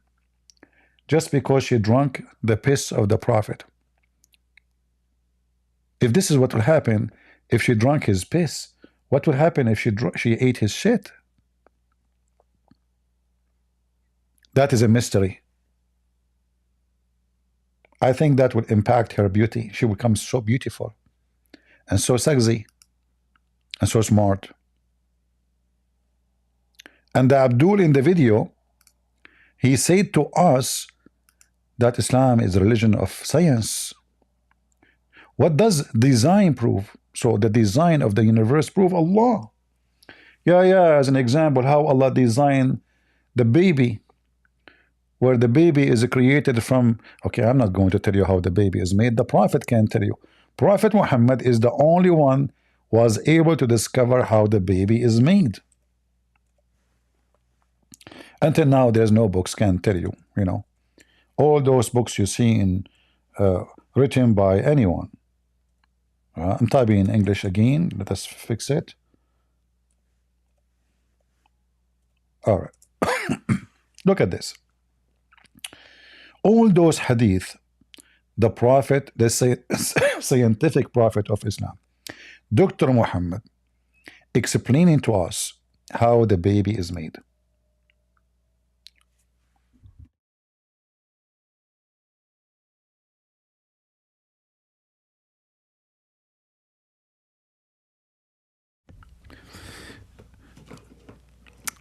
just because she drank the piss of the prophet. If this is what will happen if she drank his piss, what will happen if she ate his shit? That is a mystery. I think that will impact her beauty. She will become so beautiful and so sexy and so smart. And the Abdul in the video, he said to us that Islam is a religion of science. What does design prove? So the design of the universe prove Allah. Yeah, as an example, how Allah designed the baby, where the baby is created from, okay, I'm not going to tell you how the baby is made. The Prophet can tell you. Prophet Muhammad is the only one was able to discover how the baby is made. Until now, there's no books can tell you, all those books you see in written by anyone. I'm typing in English again. Let us fix it. All right. Look at this. All those hadith, the prophet, the scientific prophet of Islam, Dr. Muhammad, explaining to us how the baby is made.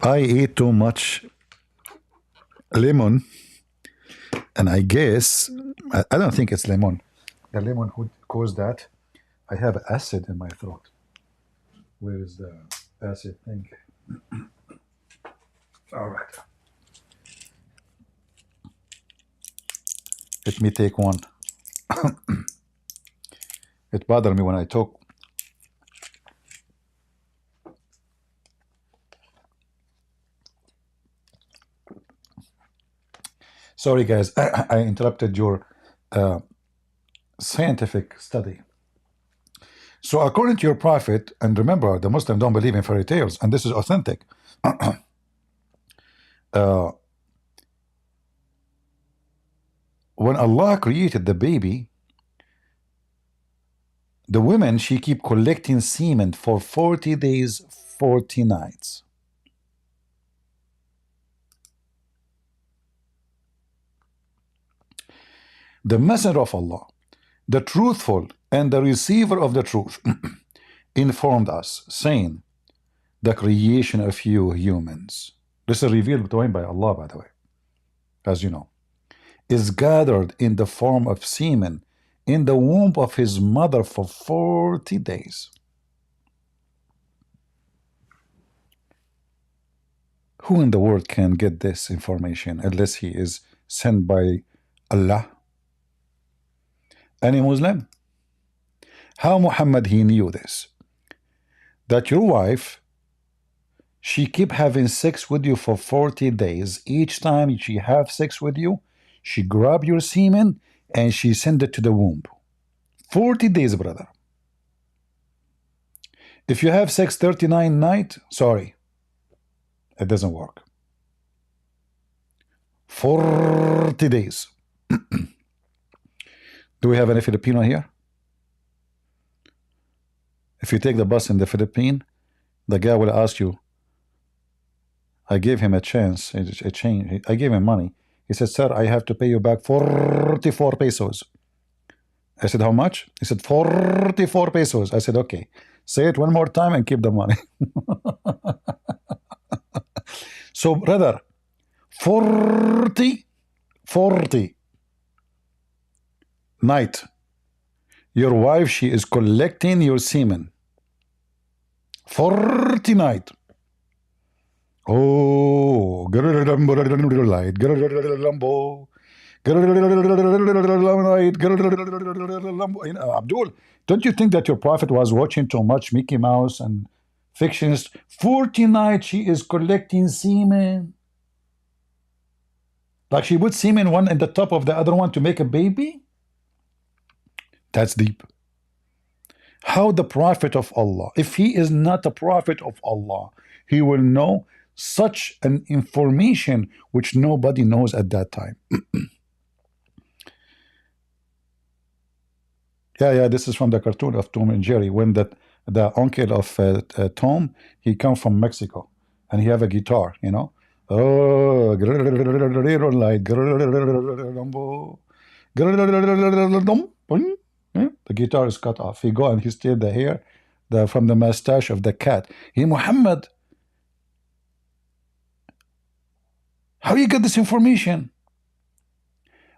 I ate too much lemon, and I guess, I don't think it's lemon. The lemon would cause that. I have acid in my throat. Where is the acid thing? All right. Let me take one. It bothered me when I took. Sorry, guys, I interrupted your scientific study. So according to your prophet, and remember, the Muslims don't believe in fairy tales, and this is authentic. When Allah created the baby, the women, she keep collecting semen for 40 days, 40 nights. The messenger of Allah, the truthful and the receiver of the truth, informed us, saying, the creation of you humans, this is revealed by Allah, by the way, as you know, is gathered in the form of semen in the womb of his mother for 40 days. Who in the world can get this information unless he is sent by Allah? Any Muslim? How Muhammad he knew this? That your wife, she keep having sex with you for 40 days. Each time she have sex with you, she grab your semen and she send it to the womb. 40 days, brother. If you have sex 39 nights, sorry, it doesn't work. 40 days. Do we have any Filipino here? If you take the bus in the Philippines, the guy will ask you. I gave him a chance, a change. I gave him money. He said, sir, I have to pay you back 44 pesos. I said, how much? He said, 44 pesos. I said, okay. Say it one more time and keep the money. So, brother, 40 night, your wife, she is collecting your semen. 40 night. Oh, light. Abdul, don't you think that your prophet was watching too much Mickey Mouse and fictions? 40 nights she is collecting semen. Like she put semen one in the top of the other one to make a baby? That's deep. How the prophet of Allah, if he is not a prophet of Allah, he will know such an information which nobody knows at that time. Yeah, this is from the cartoon of Tom and Jerry, when the uncle of Tom, he come from Mexico, and he have a guitar, you know. Oh, the guitar is cut off. He go and he steal the hair from the mustache of the cat. Hey, Muhammad, how you get this information?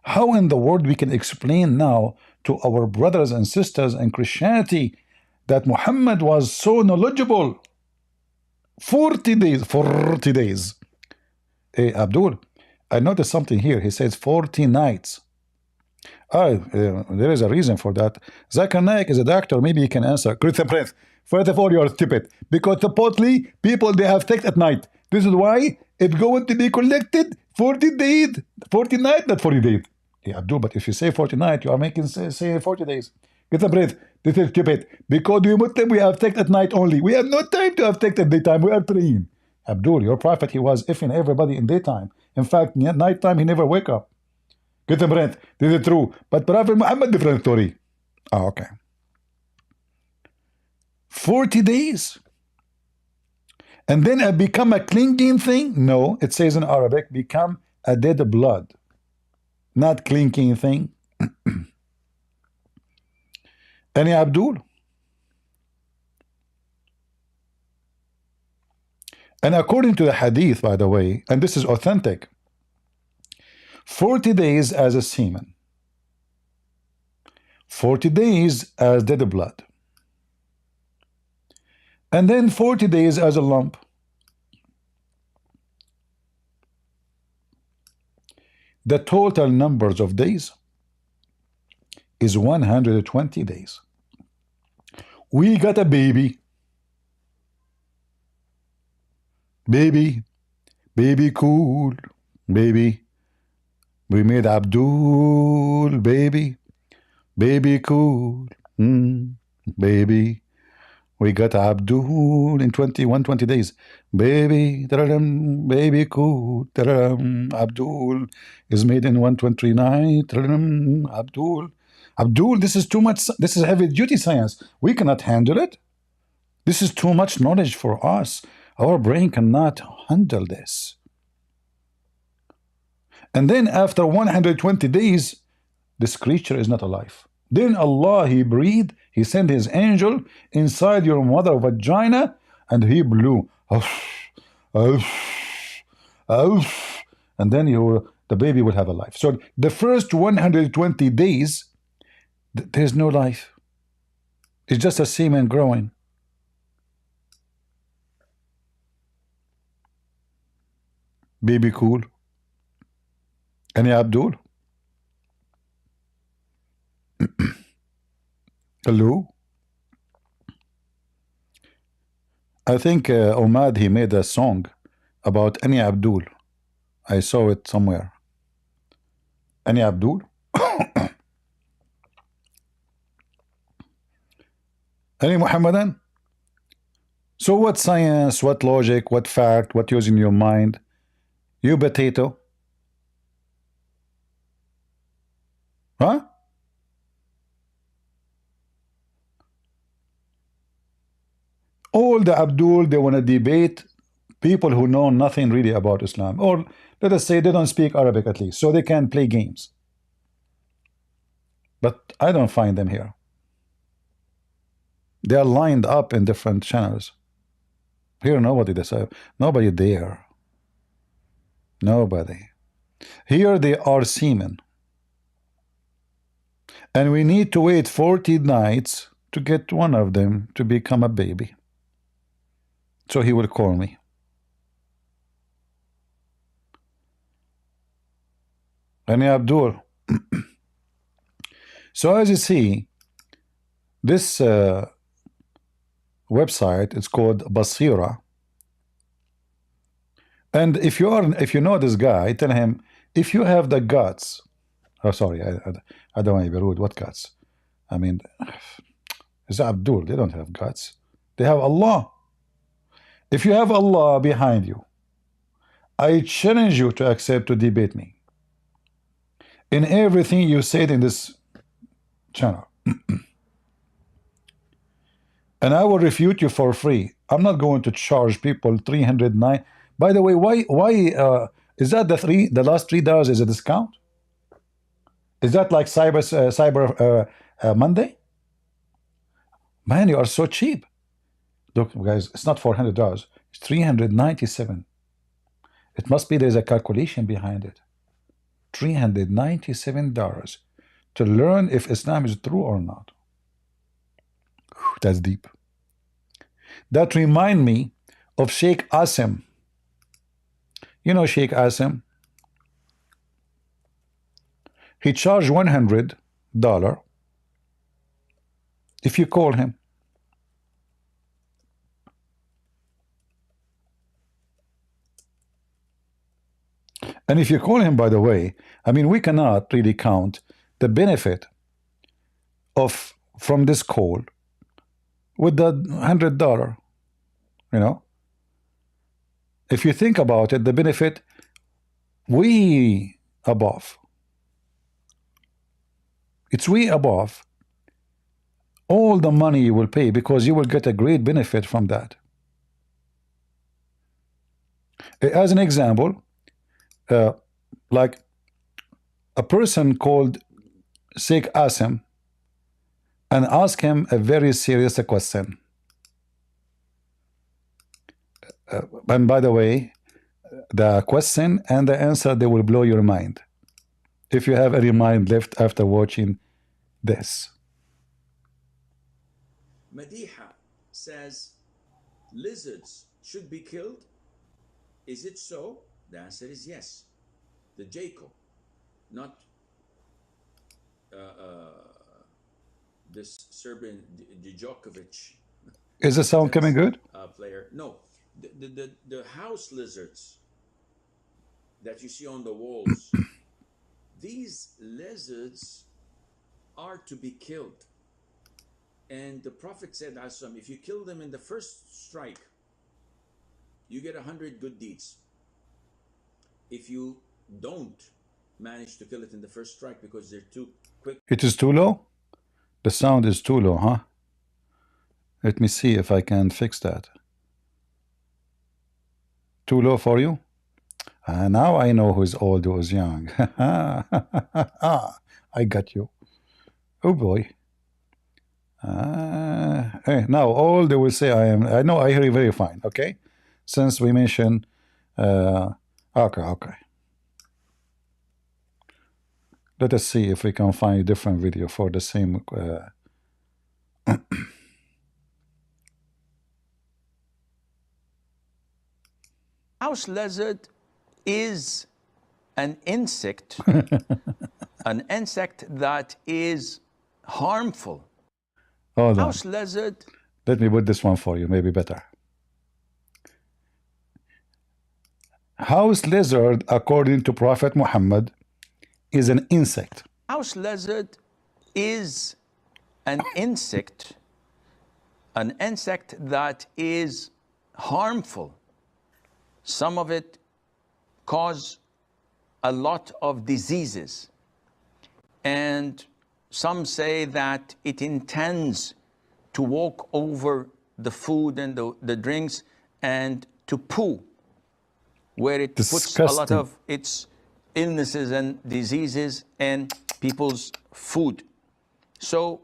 How in the world we can explain now to our brothers and sisters in Christianity that Muhammad was so knowledgeable? 40 days. Hey, Abdul, I noticed something here. He says 40 nights. There is a reason for that. Zakir Naik is a doctor. Maybe he can answer. Christian Prince, first of all, you are stupid. Because supposedly, people, they have sex at night. This is why it's going to be collected 40 days. 40 nights, not 40 days. Yeah, Abdul, but if you say 40 nights, you are making say 40 days. Get a breath. This is stupid. Because we Muslim, we affect at night only. We have no time to affect at daytime. We are trained. Abdul, your prophet, he was effing everybody in daytime. In fact, nighttime, he never wake up. Get a breath. This is true. But Prophet Muhammad, different story. Oh, okay. 40 days. And then it become a clinking thing? No, it says in Arabic, become a dead blood. Not clinking thing. Any Abdul? And according to the hadith, by the way, and this is authentic, 40 days as a semen, 40 days as dead blood, and then 40 days as a lump. The total numbers of days is 120 days. We got a baby. Baby cool, baby. We made Abdul, baby cool, baby. We got Abdul in 20 days. Baby cool, Abdul is made in 129. Abdul, this is too much. This is heavy duty science. We cannot handle it. This is too much knowledge for us. Our brain cannot handle this. And then after 120 days, this creature is not alive. Then Allah, He breathed, He sent His angel inside your mother vagina, and He blew. And then the baby will have a life. So the first 120 days, there's no life. It's just a semen growing. Baby cool. Any Abdul? Hello? I think Omad, he made a song about any Abdul. I saw it somewhere. Any Abdul? Any Muhammadan? So what science, what logic, what fact, what using your mind? You potato? Huh? All the Abdul, they want to debate people who know nothing really about Islam, or let us say they don't speak Arabic at least, so they can play games. But I don't find them here. They are lined up in different channels. Here nobody decides. Nobody there. Nobody. Here they are semen. And we need to wait 40 nights to get one of them to become a baby. So he will call me. Any Abdul? So as you see, this website, it's called Basira. And if you know this guy, tell him, if you have the guts, oh sorry, I don't want to be rude, what guts? I mean, it's Abdul, they don't have guts. They have Allah. If you have Allah behind you, I challenge you to accept to debate me in everything you said in this channel. And I will refute you for free. I'm not going to charge people 309. By the way, why is that the last $3 is a discount? Is that like Cyber Monday? Man, you are so cheap. Look, guys, it's not $400. It's $397. It must be there's a calculation behind it. $397 to learn if Islam is true or not. Whew, that's deep. That remind me of Sheikh Asim. You know Sheikh Asim? He charged $100 if you call him. And if you call him, by the way, I mean, we cannot really count the benefit of from this call with the $100. You know, if you think about it, the benefit way above. It's way above all the money you will pay, because you will get a great benefit from that. As an example, like a person called Sheikh Asim and ask him a very serious question. And by the way, the question and the answer, they will blow your mind. If you have any mind left after watching this. Madiha says lizards should be killed. Is it so? The answer is yes. The Jacob, not this Serbian Djokovic. Is the sound coming good? Player. No, the house lizards that you see on the walls, these lizards are to be killed. And the Prophet said, if you kill them in the first strike, you get 100 good deeds. If you don't manage to kill it in the first strike because they're too quick. It is too low? The sound is too low, huh? Let me see if I can fix that. Too low for you? Now I know who's old, who's young. I got you. Oh boy. Hey, now all they will say I know I hear you very fine, okay? Since we mentioned okay. Let us see if we can find a different video for the same House lizard is an insect, an insect that is harmful. Hold on. House lizard. Let me put this one for you, maybe better. House lizard, according to Prophet Muhammad, is an insect. House lizard is an insect that is harmful. Some of it cause a lot of diseases, and some say that it intends to walk over the food and the drinks and to poo, where it puts a lot of its illnesses and diseases in people's food. So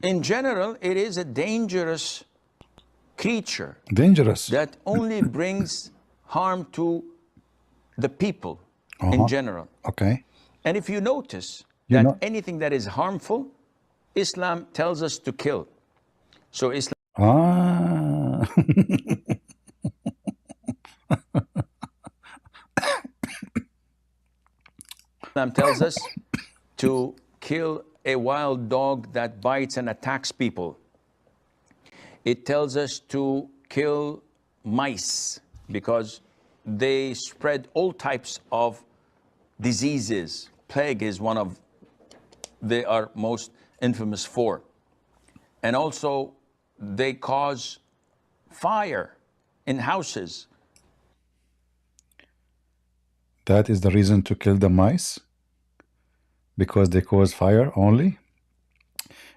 in general, it is a dangerous creature. Dangerous. That only brings harm to the people in general. Okay. And if you notice that anything that is harmful, Islam tells us to kill. So Islam tells us to kill a wild dog that bites and attacks people. It tells us to kill mice because they spread all types of diseases. Plague is one of they are most infamous for. And also they cause fire in houses. That is the reason to kill the mice? Because they cause fire only?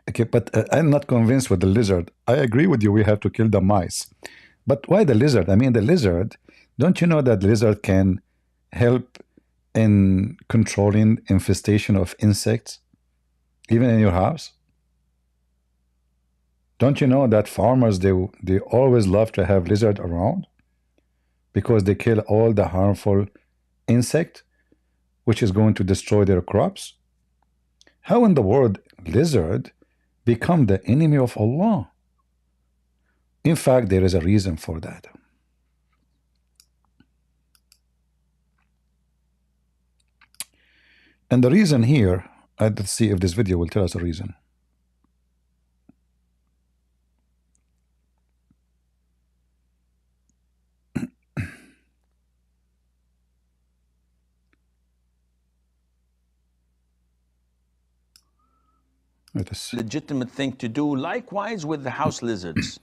Okay, but I'm not convinced with the lizard. I agree with you, we have to kill the mice. But why the lizard? I mean, the lizard, don't you know that the lizard can help in controlling infestation of insects, even in your house? Don't you know that farmers, they always love to have lizard around? Because they kill all the harmful insect, which is going to destroy their crops? How in the world lizard become the enemy of Allah? In fact, there is a reason for that. And the reason here, let's see if this video will tell us a reason. It is. Legitimate thing to do. Likewise with the house lizards.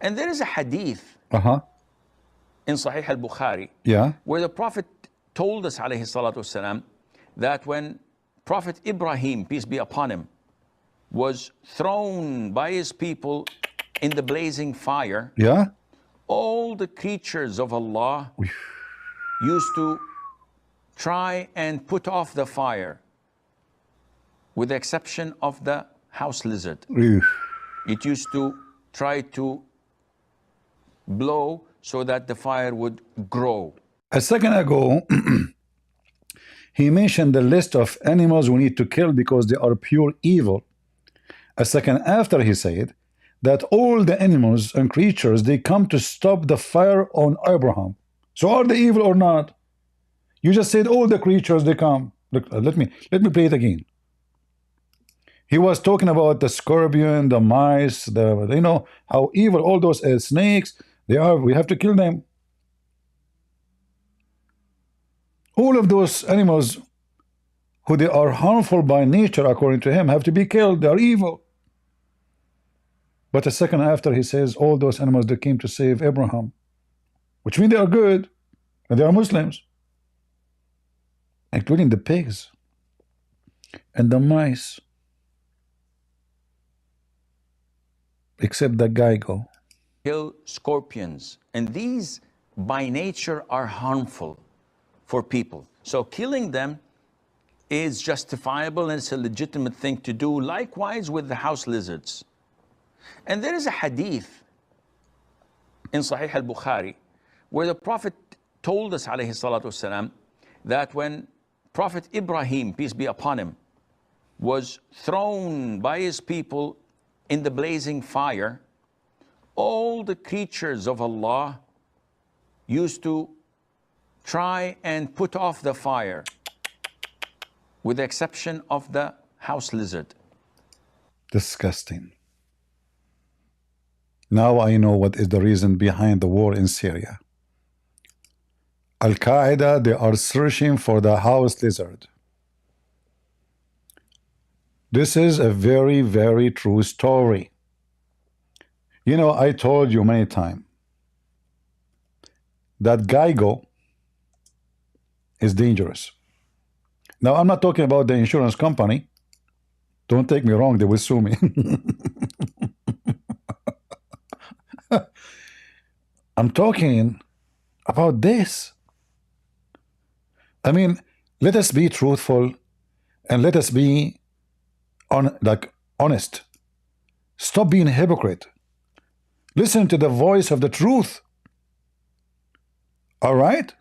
And there is a hadith in Sahih al-Bukhari Yeah. where the Prophet told us, alayhi salatu wasalam, that when Prophet Ibrahim, peace be upon him, was thrown by his people in the blazing fire, Yeah. all the creatures of Allah used to try and put off the fire, with the exception of the house lizard. Oof. It used to try to blow so that the fire would grow. A second ago, he mentioned the list of animals we need to kill because they are pure evil. A second after, he said that all the animals and creatures, they come to stop the fire on Abraham. So are they evil or not? You just said all the creatures, they come. Look, let me play it again. He was talking about the scorpion, the mice, you know how evil all those snakes they are. We have to kill them. All of those animals who they are harmful by nature according to him have to be killed. They are evil. But a second after, he says all those animals that came to save Abraham, which means they are good and they are Muslims, including the pigs and the mice, except the geigo. Kill scorpions, and these by nature are harmful for people. So killing them is justifiable and it's a legitimate thing to do. Likewise with the house lizards. And there is a hadith in Sahih al-Bukhari where the Prophet told us, alayhi salatu wasalam, that when Prophet Ibrahim, peace be upon him, was thrown by his people in the blazing fire, all the creatures of Allah used to try and put off the fire, with the exception of the house lizard. Disgusting. Now I know what is the reason behind the war in Syria. Al-Qaeda, they are searching for the house lizard. This is a very, very true story. You know, I told you many times that geigo is dangerous. Now, I'm not talking about the insurance company. Don't take me wrong, they will sue me. I'm talking about this. I mean, let us be truthful and let us be honest. Stop being a hypocrite. Listen to the voice of the truth. All right?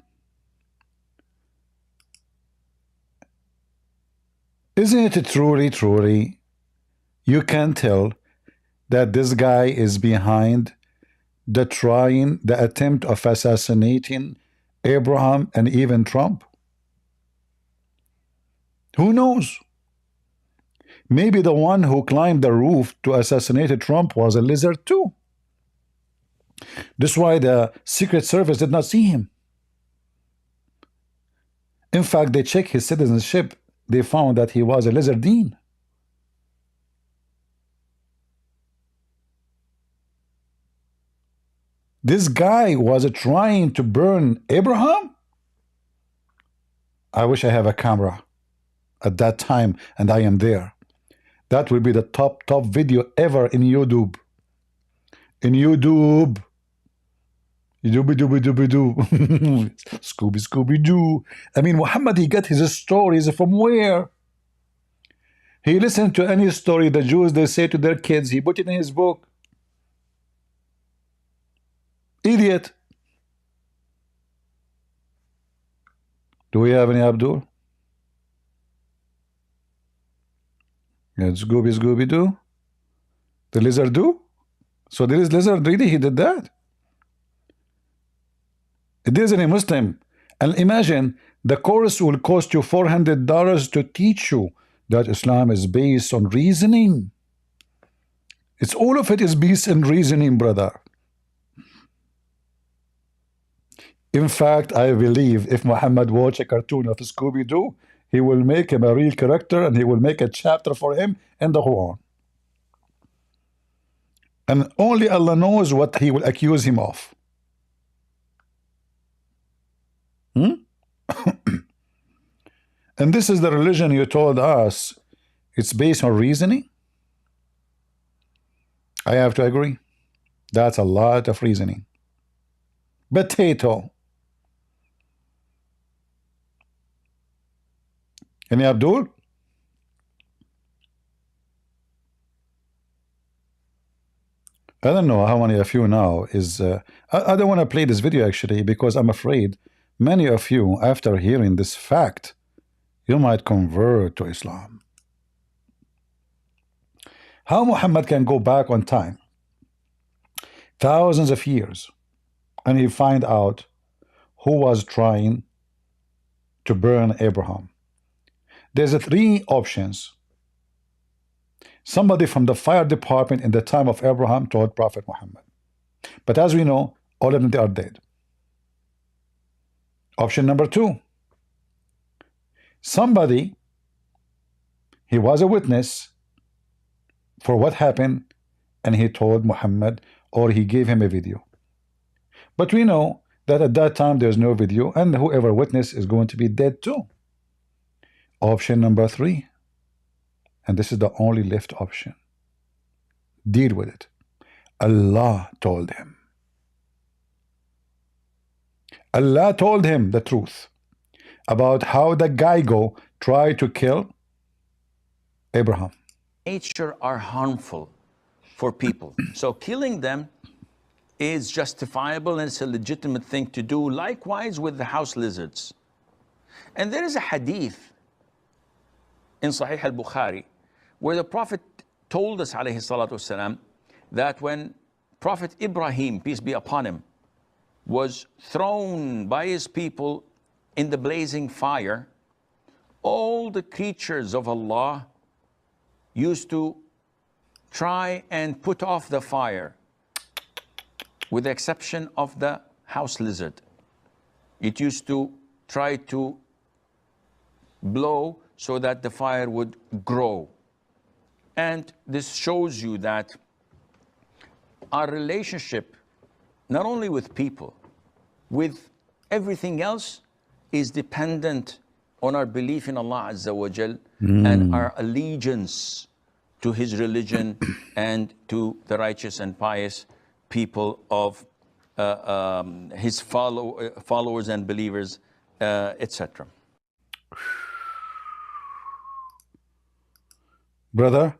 Isn't it truly, you can tell that this guy is behind the attempt of assassinating Abraham and even Trump? Who knows? Maybe the one who climbed the roof to assassinate Trump was a lizard too. That's why the Secret Service did not see him. In fact, they checked his citizenship. They found that he was a lizardine. This guy was trying to burn Abraham? I wish I have a camera at that time and I am there. That will be the top video ever in YouTube. In YouTube. Dooby-doo. Scooby-Doo. I mean, Muhammad, he got his stories from where? He listened to any story the Jews, they say to their kids. He put it in his book. Idiot. Do we have any Abdul? It's Scooby-Doo. The lizard do? So there is lizard really, he did that? It isn't a Muslim. And imagine, the course will cost you $400 to teach you that Islam is based on reasoning. It's all of it is based on reasoning, brother. In fact, I believe if Muhammad watched a cartoon of Scooby-Doo, He will make him a real character, and he will make a chapter for him in the Quran. And only Allah knows what he will accuse him of. And this is the religion you told us it's based on reasoning? I have to agree. That's a lot of reasoning. Potato. Any Abdul? I don't know how many of you now is I don't want to play this video actually, because I'm afraid many of you, after hearing this fact, you might convert to Islam. How Muhammad can go back on time thousands of years and he find out who was trying to burn Abraham. There's three options. Somebody from the fire department in the time of Abraham told Prophet Muhammad. But as we know, all of them, they are dead. Option number two. Somebody, he was a witness for what happened, and he told Muhammad, or he gave him a video. But we know that at that time there's no video, and whoever witnessed is going to be dead too. Option number three, and this is the only left option. Deal with it. Allah told him. Allah told him the truth about how the Gygo tried to kill Abraham. Nature are harmful for people. So killing them is justifiable and it's a legitimate thing to do. Likewise with the house lizards. And there is a hadith in Sahih al-Bukhari where the Prophet told us, alayhi salatu wasalam, that when Prophet Ibrahim, peace be upon him, was thrown by his people in the blazing fire, all the creatures of Allah used to try and put off the fire, with the exception of the house lizard. It used to try to blow so that the fire would grow. And this shows you that our relationship, not only with people, with everything else, is dependent on our belief in Allah Azza wa Jal and our allegiance to His religion and to the righteous and pious people of His followers and believers, etc. Brother,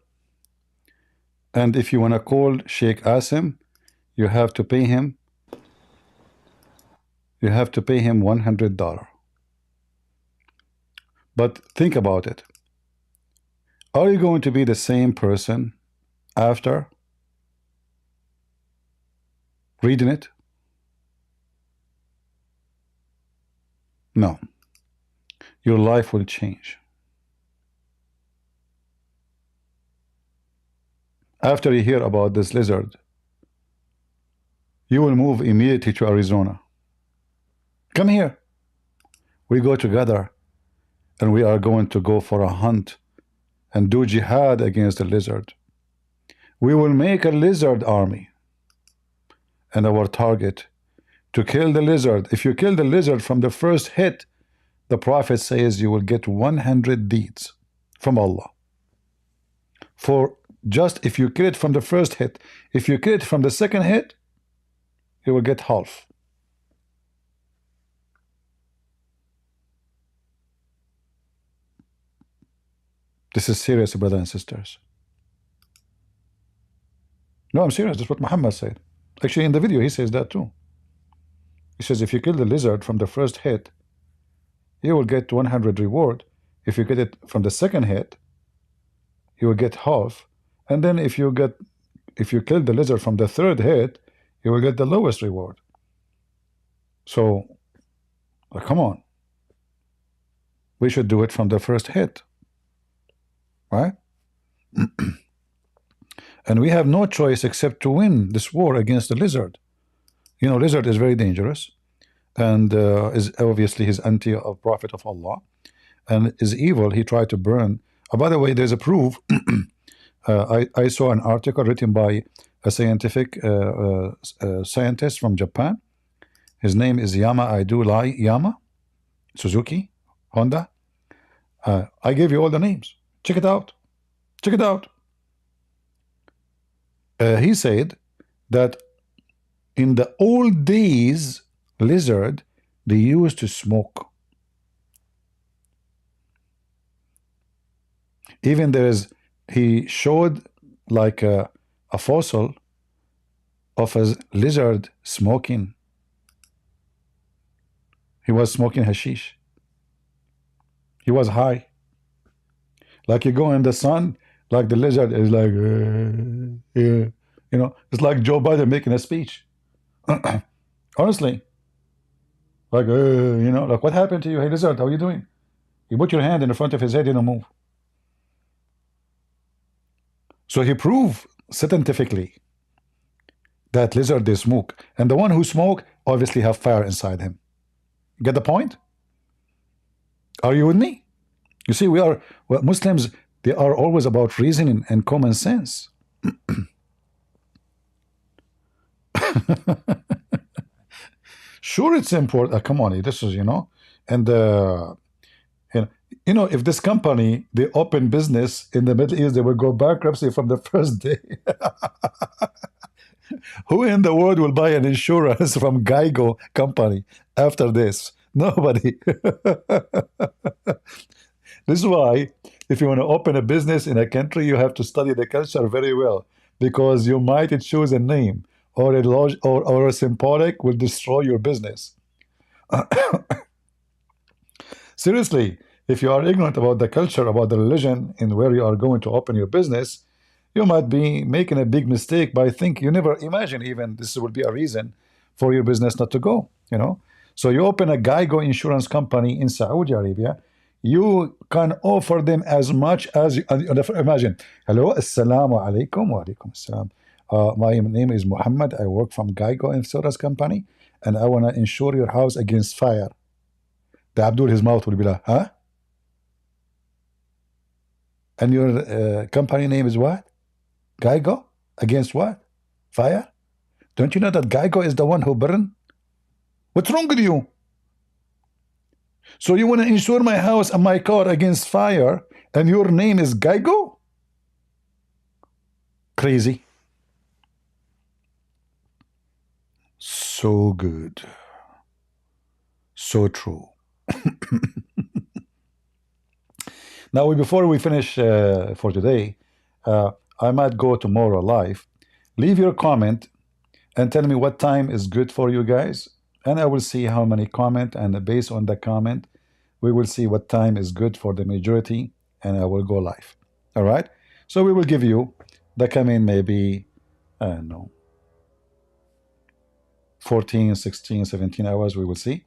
and if you want to call Sheikh Asim, you have to pay him. You have to pay him $100. But think about it. Are you going to be the same person after reading it? No. Your life will change. After you hear about this lizard, you will move immediately to Arizona. Come here. We go together and we are going to go for a hunt and do jihad against the lizard. We will make a lizard army, and our target to kill the lizard. If you kill the lizard from the first hit, the Prophet says you will get 100 deeds from Allah. For just if you kill it from the first hit, if you kill it from the second hit, you will get half. This is serious, brothers and sisters. No, I'm serious. That's what Muhammad said. Actually, in the video, he says that too. He says, if you kill the lizard from the first hit, you will get 100 reward. If you get it from the second hit, you will get half. And then if you kill the lizard from the third hit, you will get the lowest reward. So, come on. We should do it from the first hit. Right? And we have no choice except to win this war against the lizard. You know, lizard is very dangerous and is obviously his anti-prophet of Allah. and is evil, he tried to burn. By the way, there's a proof. I saw an article written by a scientific scientist from Japan. His name is Yama Suzuki, Honda. I gave you all the names. Check it out. Check it out. He said that in the old days, lizard, they used to smoke. Even he showed like a fossil of a lizard smoking. He was smoking hashish. He was high. Like you go in the sun, like the lizard is like, yeah. You know, it's like Joe Biden making a speech. Honestly. Like, you know, like, what happened to you? Hey, lizard, how are you doing? You put your hand in the front of his head, you don't move. So he proved scientifically that lizard, they smoke. And the one who smoke obviously have fire inside him. Get the point? Are you with me? You see, well, Muslims, they are always about reasoning and common sense. Sure, it's important. Come on, this is, you know, and you know, if this company, they open business in the Middle East, they will go bankruptcy from the first day. Who in the world will buy an insurance from Geico company after this? Nobody. This is why, if you want to open a business in a country, you have to study the culture very well, because you might choose a name or a symbolic will destroy your business. Seriously, if you are ignorant about the culture, about the religion, and where you are going to open your business, you might be making a big mistake by thinking you never imagine even this will be a reason for your business not to go, you know. So you open a Geico insurance company in Saudi Arabia, you can offer them as much as you imagine. Hello, assalamu alaikum wa alaikum assalam. My name is Muhammad. I work from Geico Insurance Company, and I want to insure your house against fire. The Abdul, his mouth will be like, huh? And your company name is what? Geico? Against what? Fire? Don't you know that Geico is the one who burned? What's wrong with you? So you want to insure my house and my car against fire, and your name is Geico? Crazy. So good. So true. Now, before we finish for today, I might go tomorrow live. Leave your comment and tell me what time is good for you guys, and I will see how many comment, and based on the comment, we will see what time is good for the majority, and I will go live. All right? So we will give you the coming maybe, I don't know, 14, 16, 17 hours, we will see.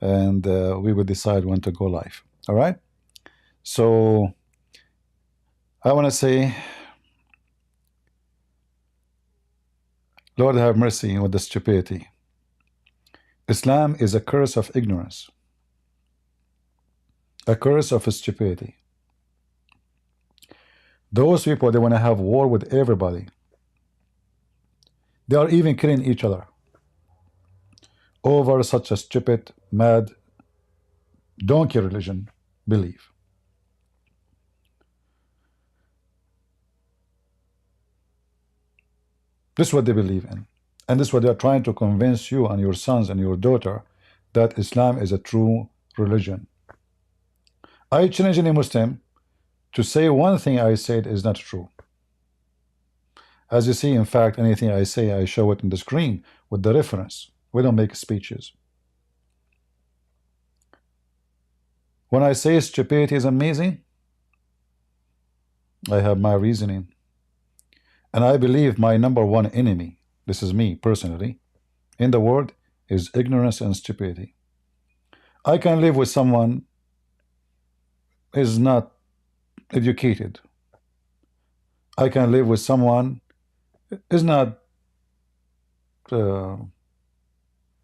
And we will decide when to go live. All right? So I want to say, Lord have mercy with the stupidity. Islam is a curse of ignorance. A curse of stupidity. Those people, they want to have war with everybody. They are even killing each other over such a stupid, mad, donkey religion belief. This is what they believe in. And this is what they are trying to convince you and your sons and your daughter, that Islam is a true religion. I challenge any Muslim to say one thing I said is not true. As you see, in fact, anything I say, I show it on the screen with the reference. We don't make speeches. When I say stupidity is amazing, I have my reasoning. And I believe my number one enemy, this is me personally, in the world is ignorance and stupidity. I can live with someone who is not educated. I can live with someone who is not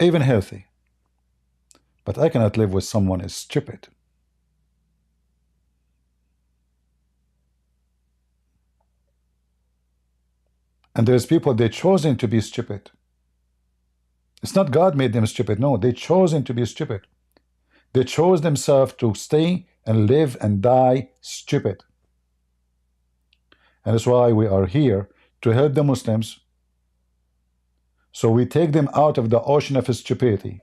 even healthy. But I cannot live with someone who is stupid. And there's people, they chosen to be stupid. It's not God made them stupid. No, they chosen to be stupid. They chose themselves to stay and live and die stupid. And that's why we are here, to help the Muslims. So we take them out of the ocean of stupidity,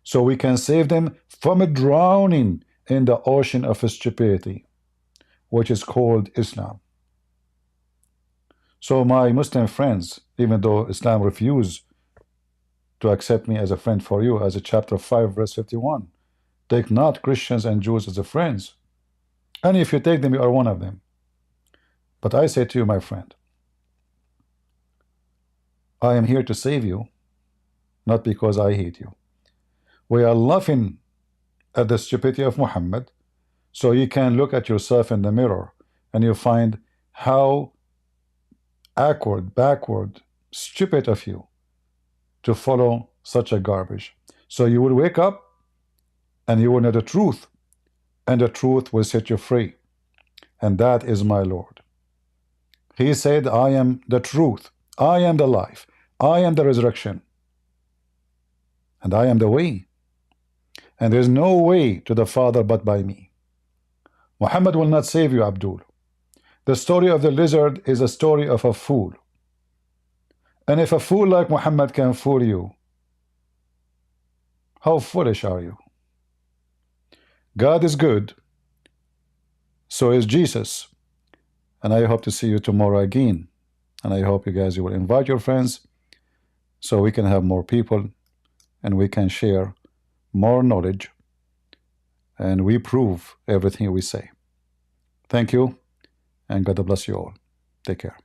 so we can save them from drowning in the ocean of stupidity, which is called Islam. So my Muslim friends, even though Islam refused to accept me as a friend for you, as a chapter 5 verse 51, take not Christians and Jews as a friends, and if you take them, you are one of them. But I say to you, my friend, I am here to save you, not because I hate you. We are laughing at the stupidity of Muhammad, so you can look at yourself in the mirror and you find how awkward, backward, stupid of you to follow such a garbage. So you will wake up and you will know the truth, and the truth will set you free. And that is my Lord. He said, I am the truth, I am the life, I am the resurrection, and I am the way. And there is no way to the Father but by me. Muhammad will not save you, Abdul. The story of the lizard is a story of a fool. And if a fool like Muhammad can fool you, how foolish are you? God is good, so is Jesus. And I hope to see you tomorrow again. And I hope you guys, you will invite your friends so we can have more people and we can share more knowledge and we prove everything we say. Thank you, and God bless you all. Take care.